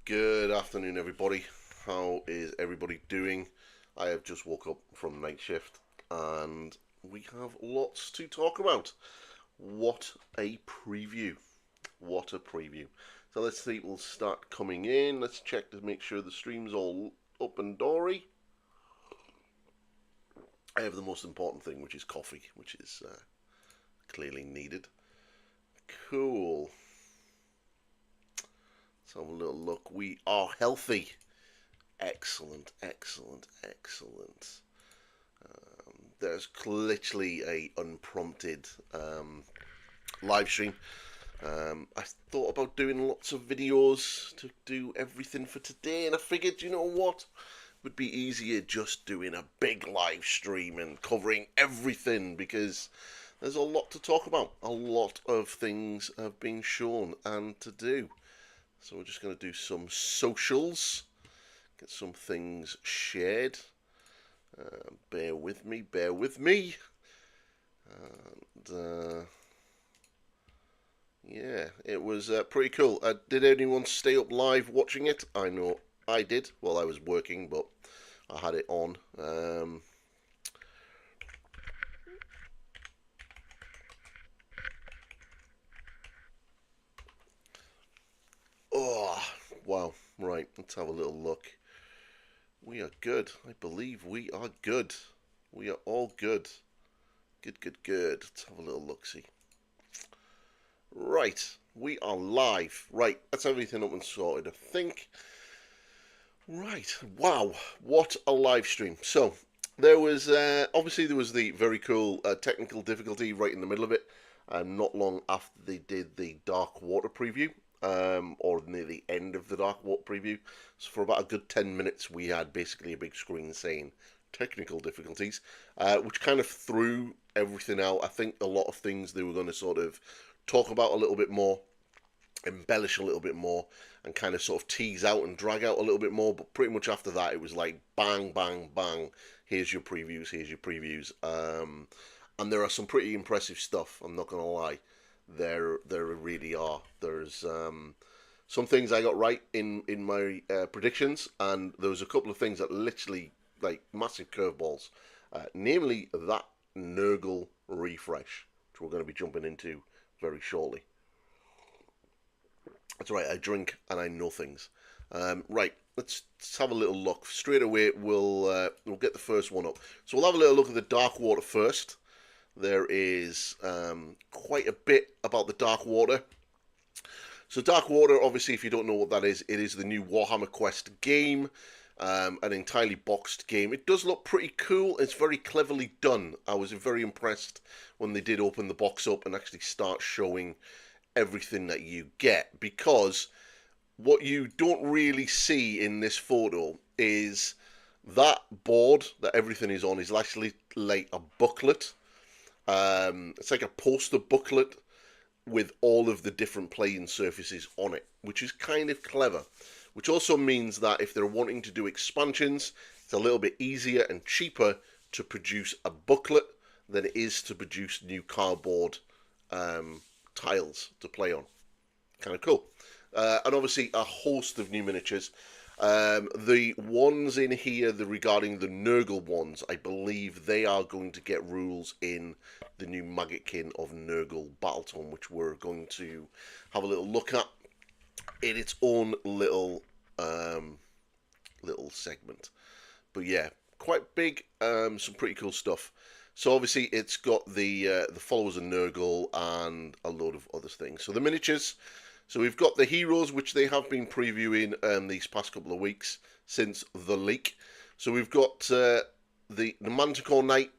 Good afternoon, everybody. How is everybody doing? I have just woke up from night shift and we have lots to talk about. What a preview! What a preview. So let's see, we'll start coming in. Let's check to make sure the stream's all up and dory. I have the most important thing, which is coffee, which is clearly needed. Cool. Let's have a little look. We are healthy. Excellent, excellent, excellent. There's literally a unprompted live stream. I thought about doing lots of videos to do everything for today, and I figured, you know what, it would be easier just doing a big live stream and covering everything, because there's a lot to talk about. A lot of things have been shown and to do. So we're just going to do some socials, get some things shared. Bear with me, bear with me. And yeah, it was pretty cool. Did anyone stay up live watching it? I know I did. Well, I was working, but I had it on. Oh, wow. Right, let's have a little look. We are good. I believe we are good. We are all good. Good, good, good. Let's have a little look-see. Right, we are live. Right, that's everything up and sorted, I think. Right, wow, what a live stream. So, there was, obviously there was the very cool technical difficulty right in the middle of it, not long after they did the Dark Water preview, or near the end of the Dark Water preview. So for about a good 10 minutes we had basically a big screen saying technical difficulties, which kind of threw everything out. I think a lot of things they were going to sort of talk about a little bit more, embellish a little bit more, and kind of sort of tease out and drag out a little bit more. But pretty much after that, it was like bang, bang, bang. Here's your previews. Here's your previews. And there are some pretty impressive stuff. I'm not gonna lie. There really are. There's some things I got right in my predictions, and there was a couple of things that literally like massive curveballs. Namely that Nurgle refresh, which we're going to be jumping into very shortly. That's right, I drink and I know things. Right, let's have a little look. Straight away, we'll get the first one up. So we'll have a little look at the Dark Water first. There is quite a bit about the Dark Water. So Dark Water, obviously, if you don't know what that is, it is the new Warhammer Quest game. An entirely boxed game. It does look pretty cool. It's very cleverly done. I was very impressed when they did open the box up and actually start showing everything that you get, because what you don't really see in this photo is that board that everything is on is actually like a booklet. It's like a poster booklet with all of the different playing surfaces on it, which is kind of clever. Which also means that if they're wanting to do expansions, it's a little bit easier and cheaper to produce a booklet than it is to produce new cardboard tiles to play on. Kind of cool. And obviously a host of new miniatures. The ones in here regarding the Nurgle ones, I believe they are going to get rules in the new Maggotkin of Nurgle Battletome, which we're going to have a little look at in its own little segment. But yeah, quite big, some pretty cool stuff. So obviously it's got the followers of Nurgle and a load of other things. So the miniatures. So we've got the heroes, which they have been previewing these past couple of weeks since the leak. So we've got the Manticore Knight,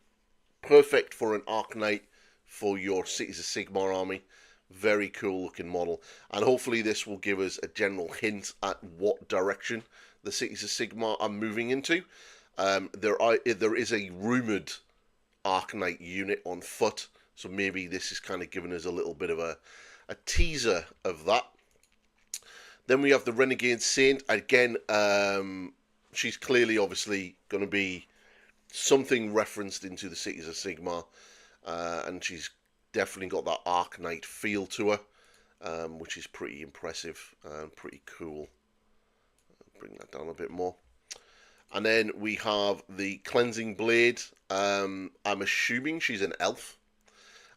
perfect for an Arc Knight for your Cities of Sigmar army. Very cool looking model, and hopefully this will give us a general hint at what direction the Cities of Sigmar are moving into. There is a rumoured Arc Knight unit on foot, so maybe this is kind of giving us a little bit of a teaser of that. Then we have the Renegade Saint. Again, she's clearly obviously going to be something referenced into the Cities of Sigmar, and she's definitely got that Arc Knight feel to her, which is pretty impressive and pretty cool. bring that down a bit more. And then we have the Cleansing Blade. I'm assuming she's an elf.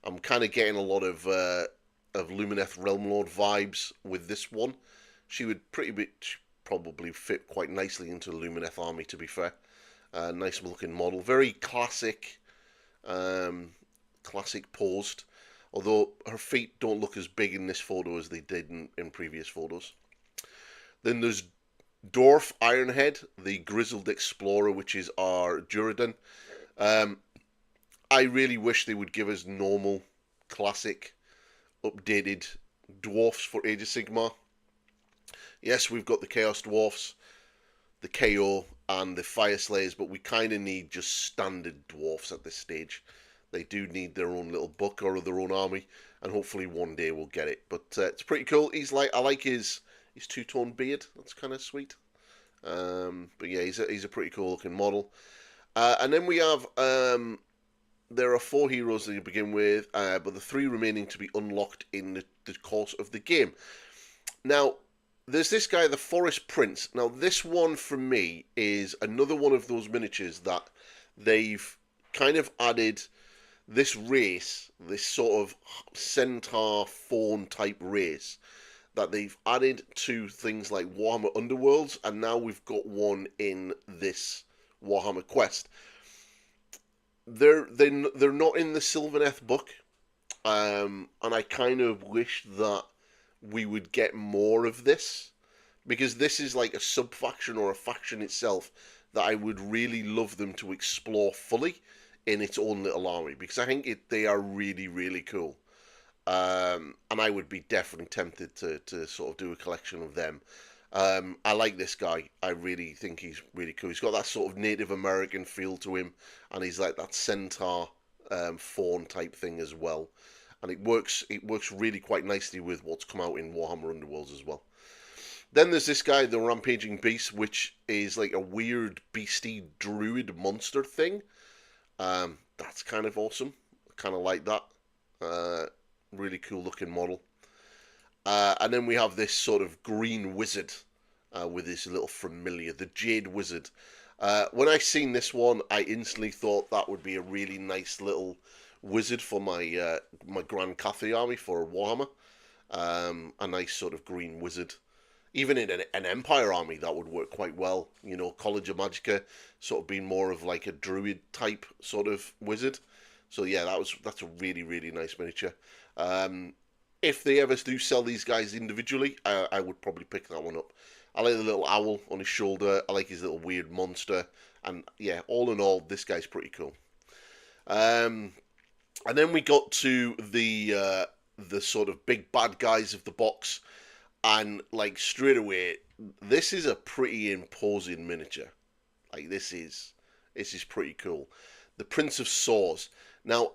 I'm kind of getting a lot of Lumineth Realm Lord vibes with this one. She would probably fit quite nicely into the Lumineth army, to be fair. Nice looking model. Very classic, classic posed. Although her feet don't look as big in this photo as they did in previous photos. Then there's Dwarf Ironhead, the Grizzled Explorer, which is our Duradin. I really wish they would give us normal, classic, updated dwarfs for Age of Sigmar. Yes, we've got the Chaos Dwarfs, the KO, and the Fire Slayers, but we kind of need just standard dwarfs at this stage. They do need their own little book or their own army, and hopefully one day we'll get it. But it's pretty cool. I like his two-tone beard. That's kind of sweet. But yeah, he's a pretty cool looking model. And then we have there are 4 heroes that you begin with, but the 3 remaining to be unlocked in the course of the game. Now, there's this guy, the Forest Prince. Now, this one for me is another one of those miniatures that they've kind of added this race, this sort of centaur faun type race that they've added to things like Warhammer Underworlds, and now we've got one in this Warhammer Quest. They're not in the Sylvaneth book, and I kind of wish that we would get more of this, because this is like a sub-faction or a faction itself that I would really love them to explore fully in its own little army, because I think they are really, really cool. And I would be definitely tempted to sort of do a collection of them. I like this guy. I really think he's really cool. He's got that sort of Native American feel to him, and he's like that centaur faun type thing as well. And it works really quite nicely with what's come out in Warhammer Underworlds as well. Then there's this guy, the Rampaging Beast, which is like a weird beastie druid monster thing. That's kind of awesome. Kind of like that. Really cool looking model. And then we have this sort of green wizard with his little familiar, the Jade Wizard. When I seen this one, I instantly thought that would be a really nice little wizard for my my Grand Cathay army for Warhammer. A nice sort of green wizard. Even in an Empire army, that would work quite well. You know, College of Magicka sort of being more of like a druid type sort of wizard. So yeah, that's a really, really nice miniature. If they ever do sell these guys individually, I would probably pick that one up. I like the little owl on his shoulder. I like his little weird monster. And yeah, all in all, this guy's pretty cool. And then we got to the sort of big bad guys of the box. And like straight away, this is a pretty imposing miniature. Like this is pretty cool. The Prince of Swords. Now,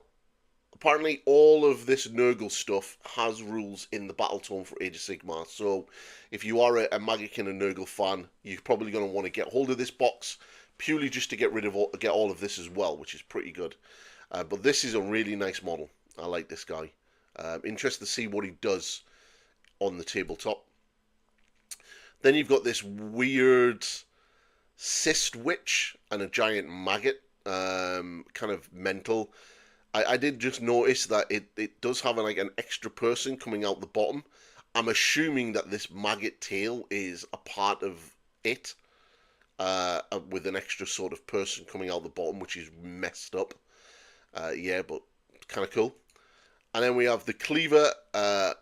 apparently all of this Nurgle stuff has rules in the Battletome for Age of Sigmar. So if you are a Magic and a Nurgle fan, you're probably going to want to get hold of this box purely just to get all of this as well, which is pretty good. But this is a really nice model. I like this guy. Interested to see what he does on the tabletop. Then you've got this weird cyst witch and a giant maggot, kind of mental. I did just notice that it does have like an extra person coming out the bottom. I'm assuming that this maggot tail is a part of it, with an extra sort of person coming out the bottom, which is messed up. Yeah, but kind of cool. And then we have the Cleaver. I'm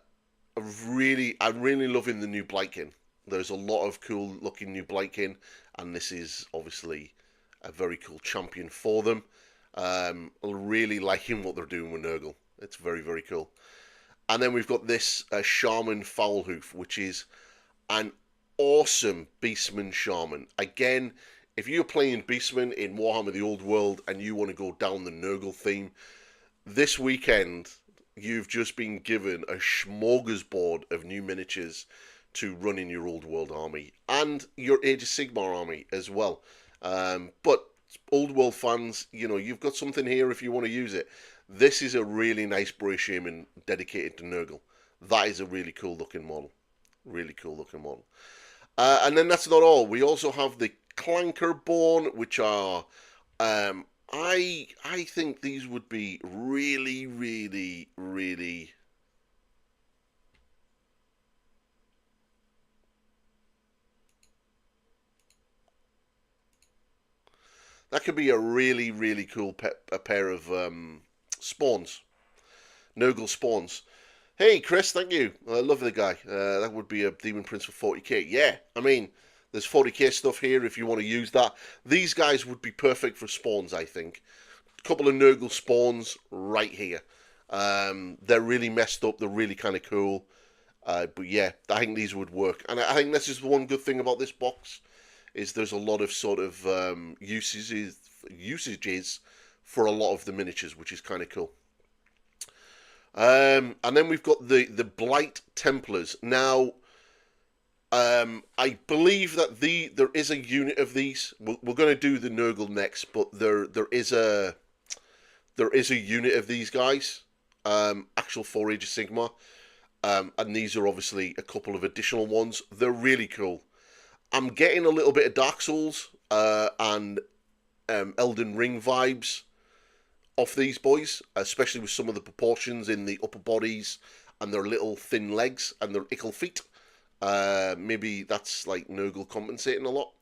really loving the new Blightkin. There's a lot of cool looking new Blightkin, and this is obviously a very cool champion for them. Really liking what they're doing with Nurgle. It's very, very cool. And then we've got this Shaman Foulhoof, which is an awesome Beastman Shaman. Again, if you're playing Beastman in Warhammer the Old World and you want to go down the Nurgle theme, this weekend you've just been given a smorgasbord of new miniatures to run in your Old World army and your Age of Sigmar army as well. But Old World fans, you know, you've got something here if you want to use it. This is a really nice Bray Shaman dedicated to Nurgle. That is a really cool looking model. Really cool looking model. And then that's not all. We also have the Clankerborn, which are I think these would be really, really, really. That could be a really, really cool a pair of spawns, Nurgle spawns. Hey, Chris, thank you. I love the guy. That would be a Demon Prince for 40k. Yeah, I mean, there's 40k stuff here if you want to use that. These guys would be perfect for spawns, I think. A couple of Nurgle spawns right here. They're really messed up. They're really kind of cool. But yeah, I think these would work. And I think this is the one good thing about this box, is there's a lot of sort of usages for a lot of the miniatures, which is kind of cool. And then we've got the Blight Templars. Now, I believe that there is a unit of these. We're going to do the Nurgle next, but there is a unit of these guys. Actual 4 Age of Sigmar. And these are obviously a couple of additional ones. They're really cool. I'm getting a little bit of Dark Souls and Elden Ring vibes off these boys, especially with some of the proportions in the upper bodies and their little thin legs and their ickle feet. Maybe that's like Nurgle compensating a lot.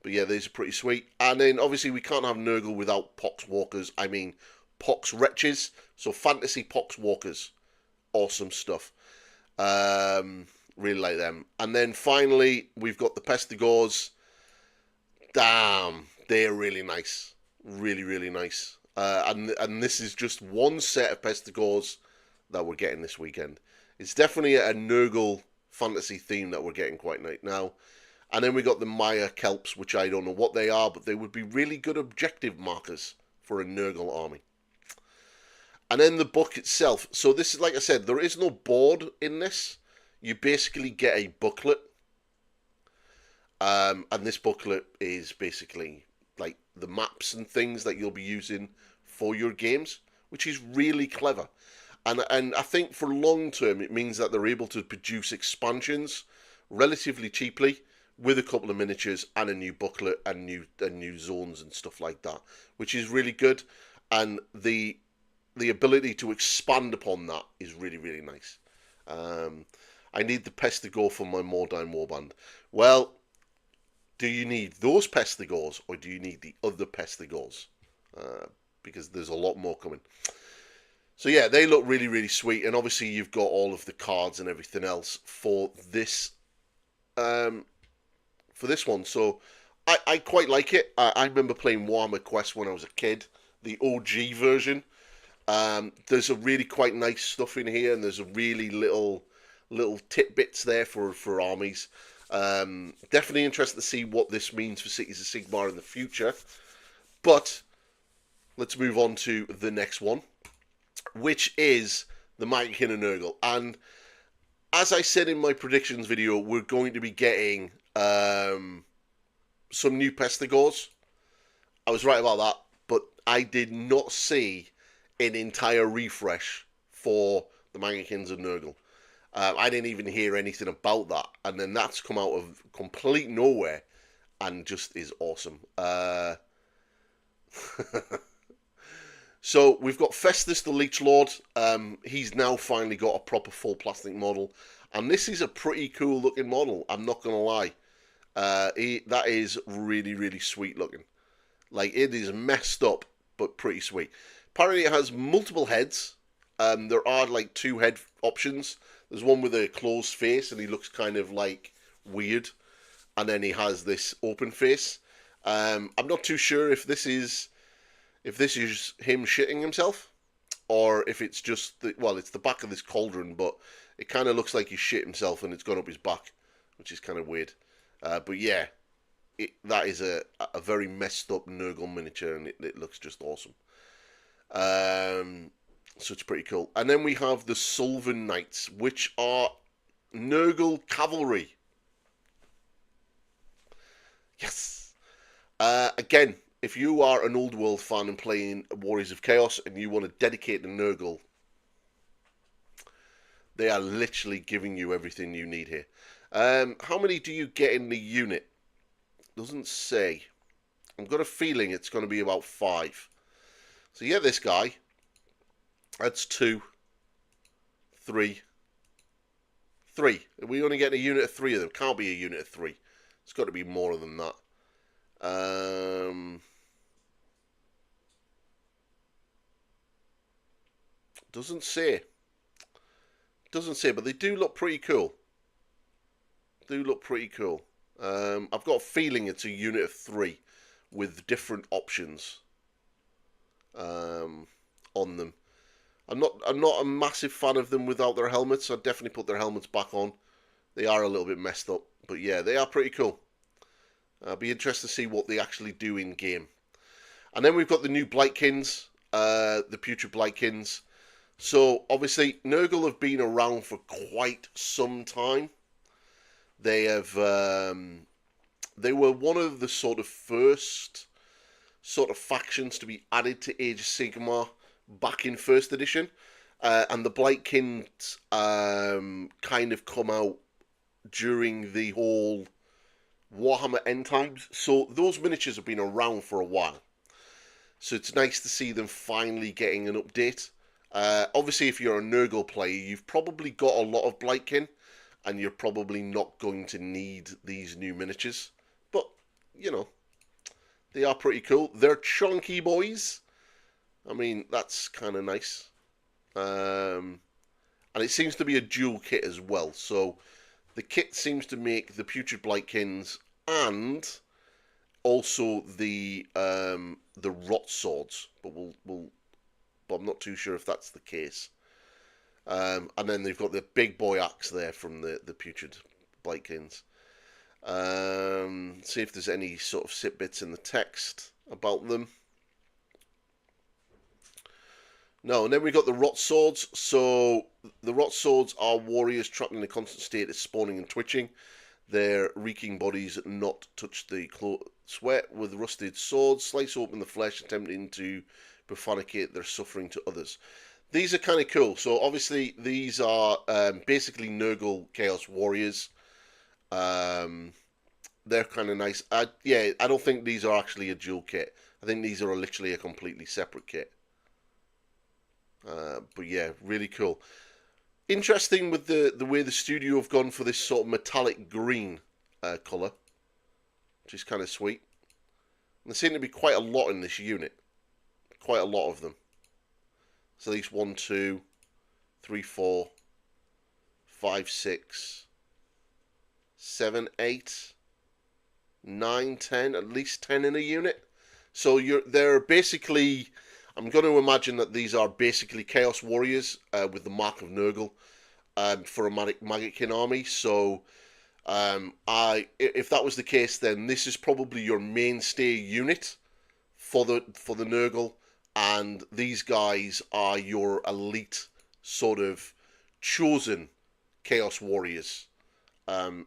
But yeah, these are pretty sweet. And then obviously we can't have Nurgle without Pox Walkers. I mean, Pox Wretches. So Fantasy Pox Walkers. Awesome stuff. Really like them. And then finally, we've got the Pestigors. Damn, they're really nice. Really, really nice. And this is just one set of Pestigors that we're getting this weekend. It's definitely a Nurgle fantasy theme that we're getting quite right now. And then we got the Maya Kelps, which I don't know what they are, but they would be really good objective markers for a Nurgle army. And then the book itself. So this is, like I said, there is no board in this. You basically get a booklet. And this booklet is basically like the maps and things that you'll be using for your games, which is really clever. And I think for long term it means that they're able to produce expansions relatively cheaply with a couple of miniatures and a new booklet and new zones and stuff like that, which is really good. And the ability to expand upon that is really, really nice. I need the Pestigor for my Mordine Warband. Well, do you need those Pestigors or do you need the other Pestigors? Because there's a lot more coming. So yeah, they look really, really sweet. And obviously you've got all of the cards and everything else for this one. So I quite like it. I remember playing Warhammer Quest when I was a kid, the OG version. There's a really quite nice stuff in here, and there's a really little tidbits there for armies. Definitely interested to see what this means for Cities of Sigmar in the future. But let's move on to the next one, which is the Mighty King of Nurgle. And as I said in my predictions video, we're going to be getting some new Pestigors. I was right about that, but I did not see an entire refresh for the Mighty Kings of Nurgle. I didn't even hear anything about that, and then that's come out of complete nowhere and just is awesome. So we've got Festus the Leech Lord. He's now finally got a proper full plastic model, and this is a pretty cool looking model, I'm not going to lie. That is really, really sweet looking. Like, it is messed up, but pretty sweet. Apparently it has multiple heads. There are like 2 head options. There's one with a closed face and he looks kind of like weird. And then he has this open face. I'm not too sure if this is him shitting himself, or if it's just it's the back of this cauldron, but it kind of looks like he shit himself and it's gone up his back, which is kind of weird. But yeah, that is a very messed up Nurgle miniature, and it looks just awesome. So it's pretty cool. And then we have the Sylvan Knights, which are Nurgle cavalry. Yes. Again, if you are an Old World fan and playing Warriors of Chaos and you want to dedicate to Nurgle, They are literally giving you everything you need here. How many do you get in the unit? Doesn't say. I've got a feeling it's going to be about 5. So yeah, this guy. That's 2, 3, 3. We only get a unit of 3 of them. Can't be a unit of 3. It's got to be more than that. Doesn't say. Doesn't say, but they do look pretty cool. I've got a feeling it's a unit of 3 with different options on them. I'm not a massive fan of them without their helmets. I'd definitely put their helmets back on. They are a little bit messed up, but yeah, they are pretty cool. I'll be interested to see what they actually do in game. And then we've got the new Blightkins, the Putrid Blightkins. So obviously, Nurgle have been around for quite some time. They have, they were one of the sort of first sort of factions to be added to Age of Sigmar back in first edition, and the Blightkins kind of come out during the whole Warhammer End Times. So those miniatures have been around for a while. So it's nice to see them finally getting an update. Obviously, if you're a Nurgle player, you've probably got a lot of Blightkin, and you're probably not going to need these new miniatures. But, you know, they are pretty cool. They're chunky boys. I mean, that's kind of nice. And it seems to be a dual kit as well. So the kit seems to make the Putrid Blightkins and also the Rot Swords. But but I'm not too sure if that's the case. And then they've got the big boy axe there from the Putrid Blightkins. See if there's any sort of sit bits in the text about them. No, and then we've got the Rot Swords. So the Rot Swords are warriors trapped in a constant state of spawning and twitching. Their reeking bodies not touch the sweat with rusted swords, slice open the flesh, attempting to profanicate their suffering to others. These are kind of cool. So obviously these are basically Nurgle Chaos Warriors. They're kind of nice. I don't think these are actually a dual kit. I think these are literally a completely separate kit. But yeah, really cool. Interesting with the way the studio have gone for this sort of metallic green colour, which is kind of sweet. And there seem to be quite a lot in this unit. Quite a lot of them. So at least 1, 2, 3, 4, 5, 6, 7, 8, 9, 10, at least 10 in a unit. So they're basically, I'm going to imagine that these are basically Chaos Warriors with the Mark of Nurgle for a Magickin army. So if that was the case, then this is probably your mainstay unit for the Nurgle, and these guys are your elite sort of chosen Chaos Warriors.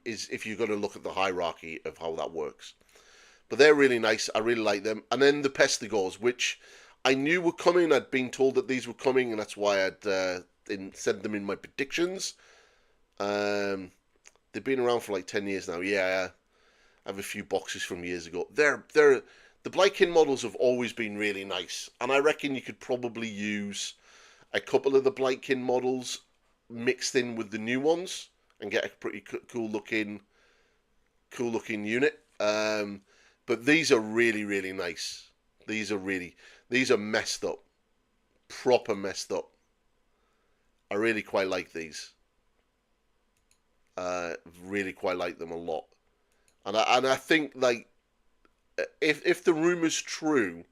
Is if you're going to look at the hierarchy of how that works. But they're really nice. I really like them. And then the Pestigors, which I knew were coming. I'd been told that these were coming, and that's why I'd said them in my predictions. They've been around for like 10 years now. Yeah, I have a few boxes from years ago. The Blightkin models have always been really nice, and I reckon you could probably use a couple of the Blightkin models mixed in with the new ones and get a pretty cool looking unit. But these are really, really nice. These are messed up, proper messed up. I really quite like these. Really quite like them a lot, and I think like if the rumor's true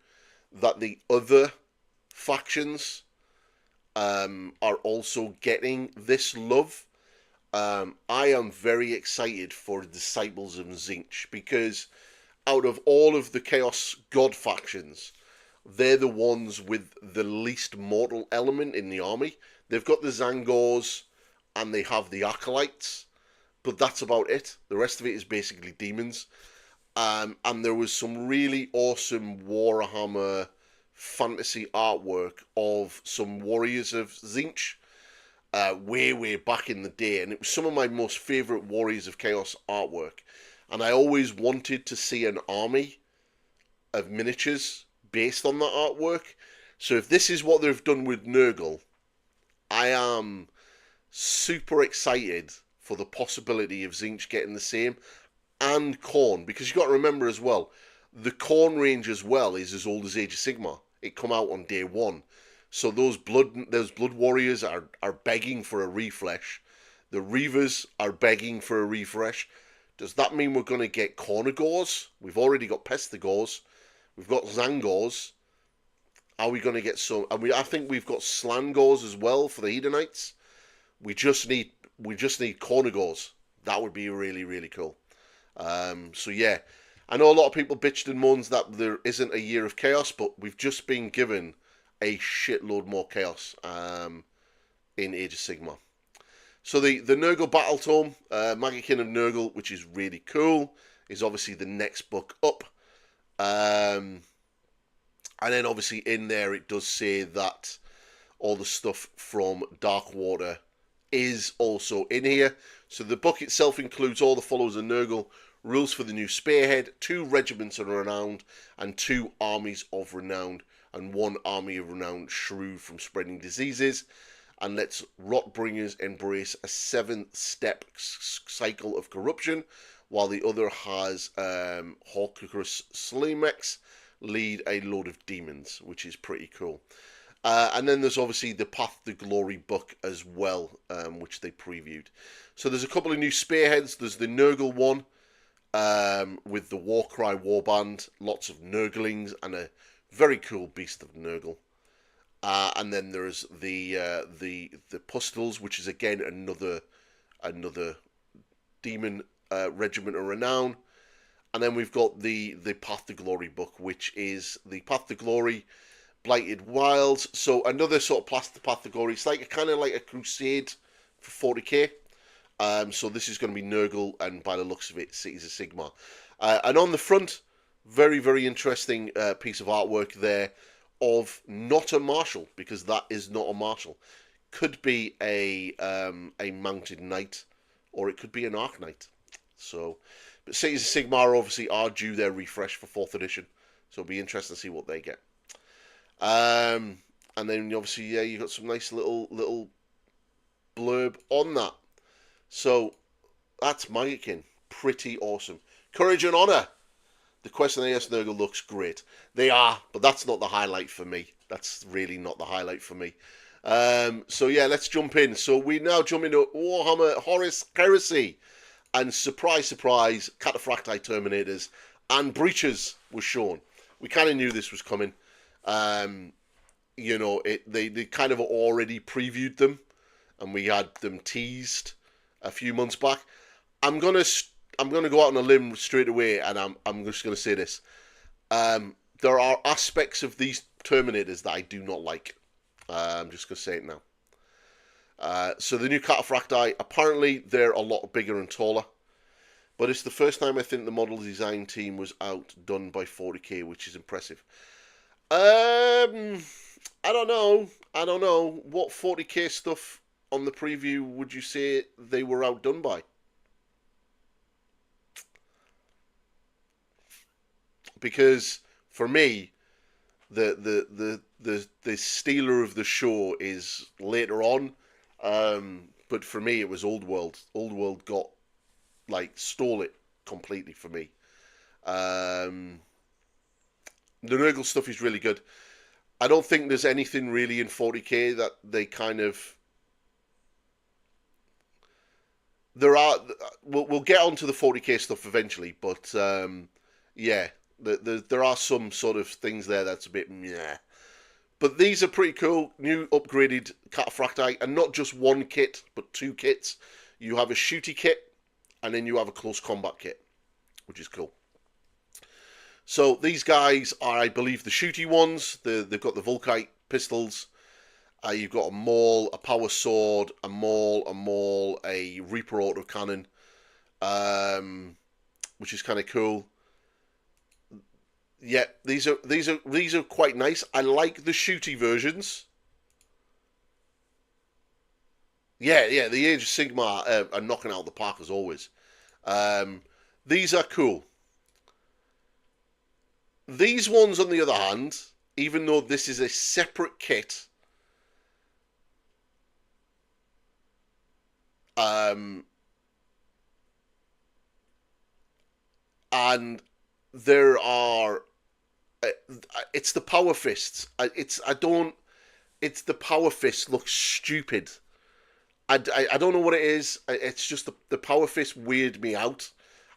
that the other factions are also getting this love, I am very excited for Disciples of Tzeentch, because out of all of the Chaos God factions, they're the ones with the least mortal element in the army. They've got the Zangors and they have the Acolytes, but that's about it. The rest of it is basically demons. And there was some really awesome Warhammer fantasy artwork of some warriors of Tzeentch. way back in the day, and it was some of my most favourite Warriors of Chaos artwork. And I always wanted to see an army of miniatures based on that artwork. So if this is what they've done with Nurgle, I am super excited for the possibility of Tzeentch getting the same, and Khorne, because you've got to remember as well, the Khorne range as well is as old as Age of Sigmar. It come out on day one. So those blood warriors are begging for a refresh. The Reavers are begging for a refresh. Does that mean we're going to get Cornagors? We've already got Pestigors. We've got Zangors. Are we going to get some? I think we've got Slangors as well for the Hedonites. We just need Cornagors. That would be really, really cool. So yeah, I know a lot of people bitched and moans that there isn't a Year of Chaos, but we've just been given a shitload more chaos in Age of Sigmar. So the Nurgle Battle Tome, Maggotkin of Nurgle, which is really cool, is obviously the next book up. And then obviously in there it does say that all the stuff from Darkwater is also in here. So the book itself includes all the followers of Nurgle, rules for the new Spearhead, 2 regiments of renown, and 2 armies of renown, and 1 army of renown shrew from spreading diseases, and lets Rotbringers embrace a 7-step cycle of corruption, while the other has Horcrux Slimex lead a load of demons, which is pretty cool. And then there's obviously the Path to Glory book as well, which they previewed. So there's a couple of new Spearheads. There's the Nurgle one, with the Warcry warband, lots of Nurglings, and a very cool Beast of Nurgle. And then there's the Pustles, which is again another demon regiment of renown. And then we've got the Path to Glory book, which is the Path to Glory Blighted Wilds. So another sort of Path to Glory. It's like kind of like a crusade for 40k. So this is going to be Nurgle, and by the looks of it, Cities of Sigmar. And on the front, very, very interesting piece of artwork there of not a marshal, because that is not a marshal. Could be a mounted knight, or it could be an arc knight. So, but Cities of Sigmar obviously are due their refresh for 4th edition, so it'll be interesting to see what they get. And then obviously, yeah, you got some nice little blurb on that. So that's Maggotkin. Pretty awesome. Courage and Honor. The Quest and AS Nurgle looks great. They are, but that's not the highlight for me. That's really not the highlight for me. So yeah, let's jump in. So we now jump into Warhammer Horus Heresy. And surprise, surprise, Cataphracti Terminators and Breaches was shown. We kind of knew this was coming. You know, they kind of already previewed them, and we had them teased a few months back. I'm gonna go out on a limb straight away, and I'm just gonna say this. There are aspects of these Terminators that I do not like. I'm just gonna say it now. So the new Cataphracti, apparently they're a lot bigger and taller, but it's the first time I think the model design team was outdone by 40k, which is impressive. I don't know. What 40k stuff on the preview would you say they were outdone by? Because for me, the stealer of the show is later on. But for me, it was Old World. Old World stole it completely for me. The Nurgle stuff is really good. I don't think there's anything really in 40k that they kind of... We'll get onto the 40k stuff eventually, but yeah, there are some sort of things there that's a bit meh. But these are pretty cool, new upgraded Cataphracti, and not just one kit, but 2 kits. You have a shooty kit, and then you have a close combat kit, which is cool. So these guys are, I believe, the shooty ones. They've got the Volkite pistols. You've got a Maul, a Power Sword, a Maul, a Reaper autocannon, which is kind of cool. Yeah, these are quite nice. I like the shooty versions. Yeah, the Age of Sigmar are knocking out the park as always. These are cool. These ones, on the other hand, even though this is a separate kit, and there are, uh, it's the power fists. It's the power fist looks stupid. I don't know what it is. It's just the power fist weirded me out.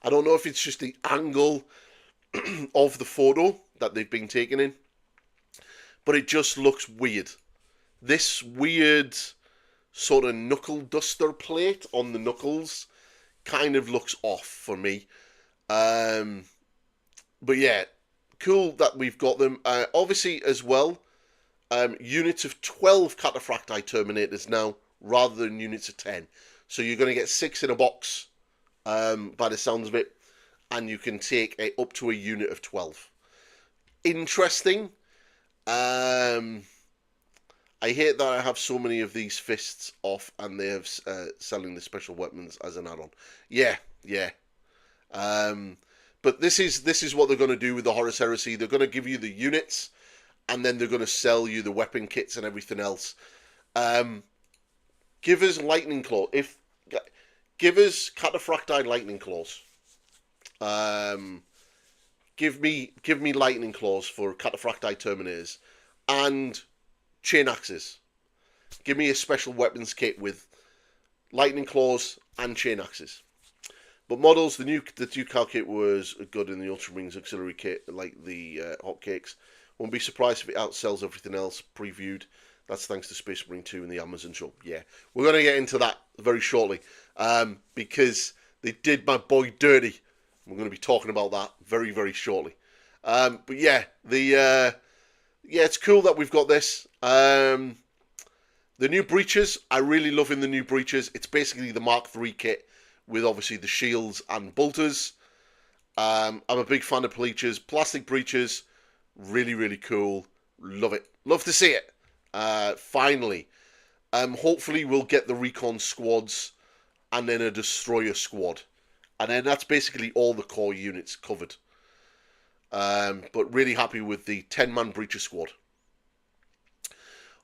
I don't know if it's just the angle of the photo that they've been taken in, but it just looks weird. This weird sort of knuckle duster plate on the knuckles kind of looks off for me. But yeah, cool that we've got them. Obviously, as well, units of 12 Cataphracti Terminators now, rather than units of 10. So you're going to get 6 in a box, by the sounds of it, and you can take up to a unit of 12. Interesting. I hate that I have so many of these fists off, and they have selling the special weapons as an add-on. Yeah. But this is what they're going to do with the Horus Heresy. They're going to give you the units, and then they're going to sell you the weapon kits and everything else. Give us Lightning Claw. Give us Cataphracti Lightning Claws. Give me Lightning Claws for Cataphracti Terminators and Chain Axes. Give me a special weapons kit with Lightning Claws and Chain Axes. But models, the Ducal kit was good in the Ultramarines auxiliary kit, like the hotcakes. Won't be surprised if it outsells everything else previewed. That's thanks to Space Marine 2 and the Amazon show. Yeah, we're going to get into that very shortly, because they did my boy dirty. We're going to be talking about that very, very shortly. But yeah, it's cool that we've got this. The new breeches, I really love in the new breeches. It's basically the Mark III kit with obviously the shields and bolters. I'm a big fan of breeches. Plastic breeches, really, really cool. Love it. Love to see it. Finally. Hopefully we'll get the recon squads and then a destroyer squad. And then that's basically all the core units covered. But really happy with the 10-man breacher squad.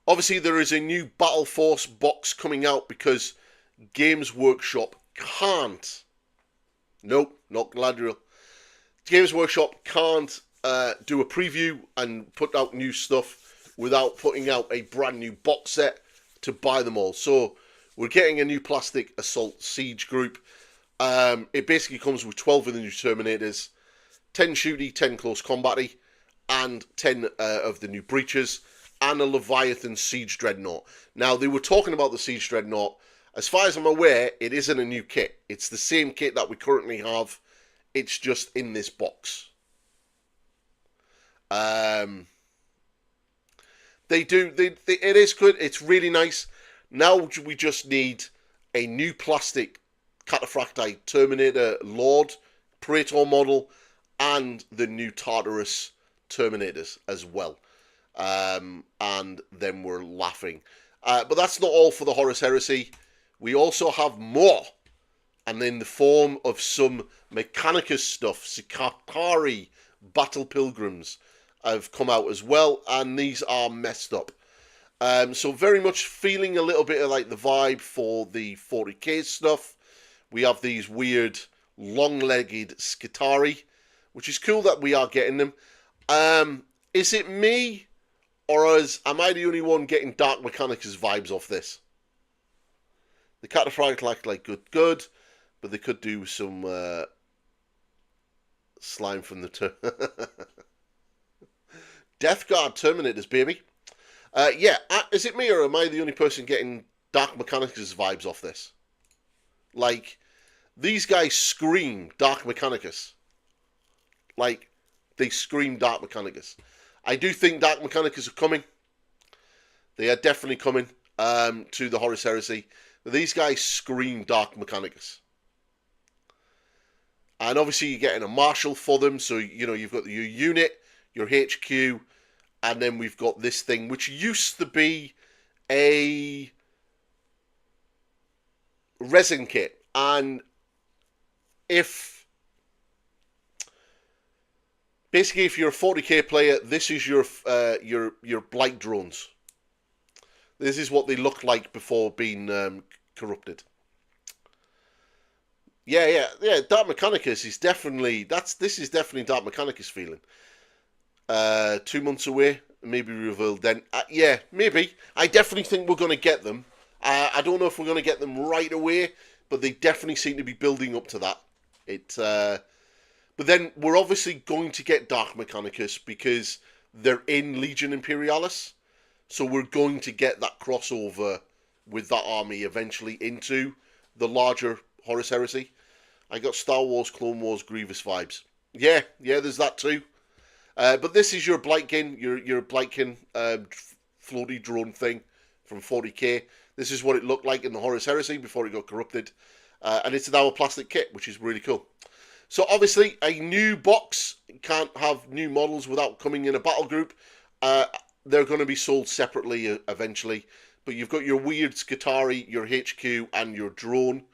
Obviously, there is a new Battle Force box coming out because Games Workshop can't. Nope, not Galadriel. Games Workshop can't do a preview and put out new stuff without putting out a brand new box set to buy them all. So we're getting a new Plastic Assault Siege group. It basically comes with 12 of the new Terminators, 10 shooty, 10 close combaty, and 10 of the new breaches, and a Leviathan Siege Dreadnought. Now, they were talking about the Siege Dreadnought. As far as I'm aware, it isn't a new kit. It's the same kit that we currently have. It's just in this box. It is good. It's really nice. Now we just need a new plastic Cataphracti Terminator Lord Praetor model and the new Tartarus Terminators as well. And then we're laughing. But that's not all for the Horus Heresy. We also have more. And in the form of some Mechanicus stuff, Sikari Battle Pilgrims have come out as well. And these are messed up. So very much feeling a little bit of like the vibe for the 40k stuff. We have these weird long-legged Skitari, which is cool that we are getting them. Is it me? Or am I the only one getting Dark Mechanicus vibes off this? The Cataphracti like good, but they could do some slime from the Death Guard Terminators, baby. Is it me or am I the only person getting Dark Mechanicus vibes off this? Like, these guys scream Dark Mechanicus. Like, they scream Dark Mechanicus. I do think Dark Mechanicus are coming. They are definitely coming to the Horus Heresy. But these guys scream Dark Mechanicus. And obviously you're getting a Marshal for them. So, you know, you've got your unit, your HQ, and then we've got this thing, which used to be a resin kit, and if basically if you're a 40k player, this is your blight drones. This is what they look like before being corrupted. Yeah. Dark Mechanicus is definitely this is definitely Dark Mechanicus feeling. 2 months away, maybe revealed then. Yeah, maybe. I definitely think we're going to get them. I don't know if we're going to get them right away, but they definitely seem to be building up to that. But then we're obviously going to get Dark Mechanicus because they're in Legion Imperialis, so we're going to get that crossover with that army eventually into the larger Horus Heresy. I got Star Wars, Clone Wars, Grievous vibes. Yeah, there's that too. But this is your Blightkin, your Blightkin floaty drone thing from 40k. This is what it looked like in the Horus Heresy before it got corrupted. And it's now a plastic kit, which is really cool. So obviously, a new box can't have new models without coming in a battle group. They're going to be sold separately eventually. But you've got your weird Skitarii, your HQ, and your drone.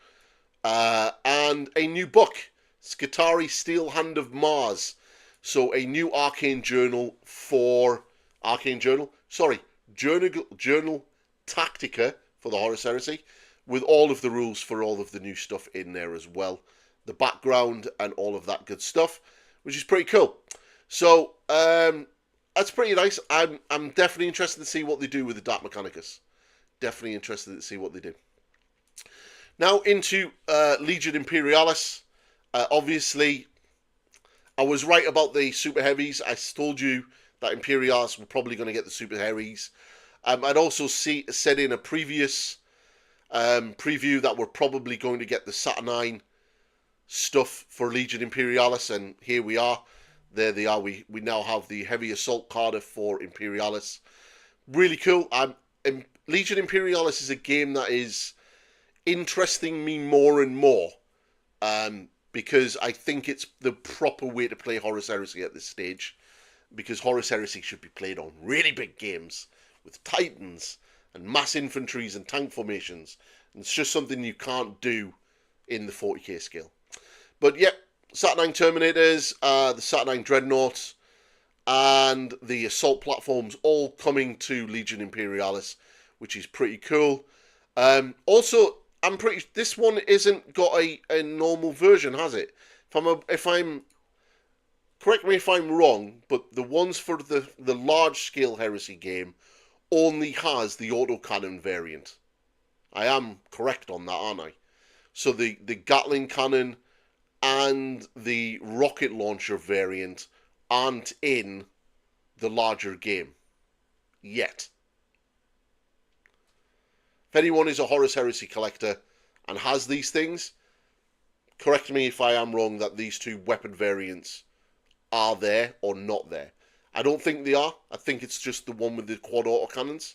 And a new book, Skitarii Steel Hand of Mars. So a new Arcane Journal for Journal Tactica for the Horus Heresy, with all of the rules for all of the new stuff in there as well, the background and all of that good stuff, which is pretty cool. So that's pretty nice. I'm definitely interested to see what they do with the Dark Mechanicus. Definitely interested to see what they do. Now into Legion Imperialis. Obviously, I was right about the Super Heavies. I told you that Imperialis were probably going to get the Super Heavies. I'd also said in a previous preview that we're probably going to get the Saturnine stuff for Legion Imperialis, and here we are. There they are. We now have the Heavy Assault Cardiff for Imperialis. Really cool. Legion Imperialis is a game that is interesting me more and more. Because I think it's the proper way to play Horus Heresy at this stage. Because Horus Heresy should be played on really big games with Titans and mass infantries and tank formations. And it's just something you can't do in the 40k scale. But yeah, Saturnine Terminators, the Saturnine Dreadnoughts, and the assault platforms all coming to Legion Imperialis, which is pretty cool. Also, this one isn't got a normal version, has it? Correct me if I'm wrong, but the ones for the large scale Heresy game only has the autocannon variant. I am correct on that, aren't I? So the Gatling cannon and the rocket launcher variant aren't in the larger game yet. If anyone is a Horus Heresy collector and has these things, correct me if I am wrong that these two weapon variants are there or not there. I don't think they are. I think it's just the one with the quad autocannons.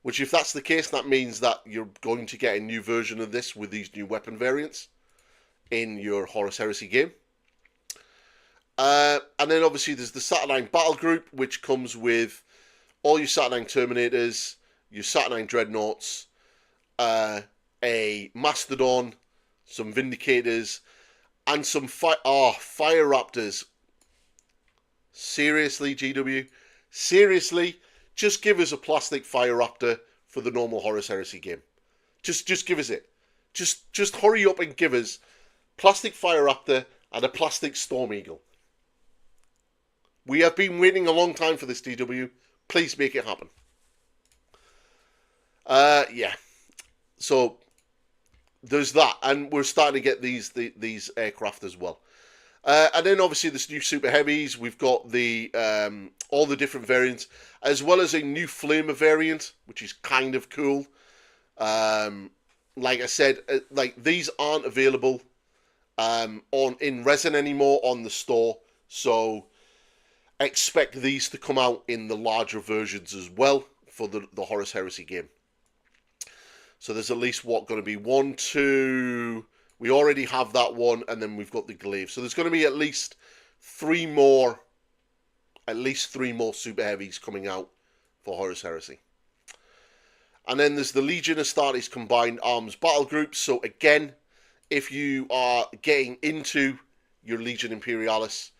Which, if that's the case, that means that you're going to get a new version of this with these new weapon variants in your Horus Heresy game. And then obviously there's the Saturnine Battle Group, which comes with all your Saturnine Terminators, your Saturnine Dreadnoughts, a Mastodon, some Vindicators, and some Fire Raptors. Seriously, GW? Seriously? Just give us a plastic Fire Raptor for the normal Horus Heresy game. Just give us it. Just hurry up and give us plastic Fire Raptor and a plastic Storm Eagle. We have been waiting a long time for this, DW. Please make it happen. Yeah. So there's that, and we're starting to get these aircraft as well. And then obviously this new Super Heavies. We've got the all the different variants, as well as a new Flamer variant, which is kind of cool. Like I said, like these aren't available in resin anymore on the store, so expect these to come out in the larger versions as well for the Horus Heresy game. So there's at least going to be 1, 2. We already have that one, and then we've got the glaive. So there's going to be at least 3 more Super Heavies coming out for Horus Heresy. And then there's the Legion Astartes Combined Arms Battle Group. So again, if you are getting into your Legion Imperialis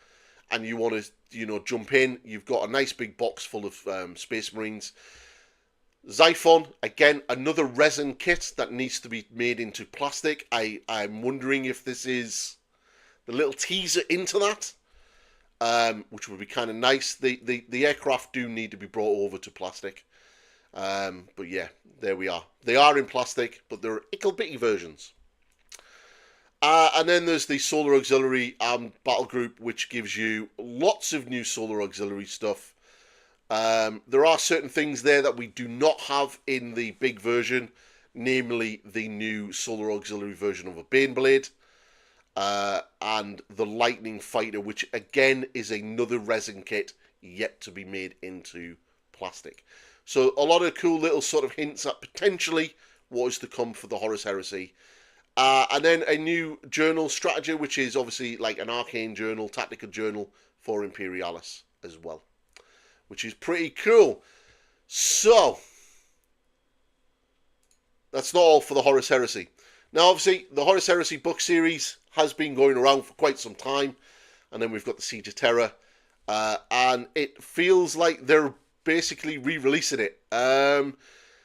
and you want to, you know, jump in, you've got a nice big box full of Space Marines. Xiphon, again, another resin kit that needs to be made into plastic. I'm wondering if this is the little teaser into that, which would be kind of nice. The aircraft do need to be brought over to plastic. But yeah, there we are. They are in plastic, but they're ickle bitty versions. And then there's the Solar Auxiliary Battle Group, which gives you lots of new Solar Auxiliary stuff. There are certain things there that we do not have in the big version, namely the new Solar Auxiliary version of a Baneblade, and the Lightning Fighter, which again is another resin kit yet to be made into plastic. So a lot of cool little sort of hints at potentially what is to come for the Horus Heresy. And then a new journal strategy, which is obviously like an arcane journal, tactical journal for Imperialis as well, which is pretty cool. So, that's not all for the Horus Heresy. Now, obviously, the Horus Heresy book series has been going around for quite some time, and then we've got the Siege of Terror, and it feels like they're basically re-releasing it.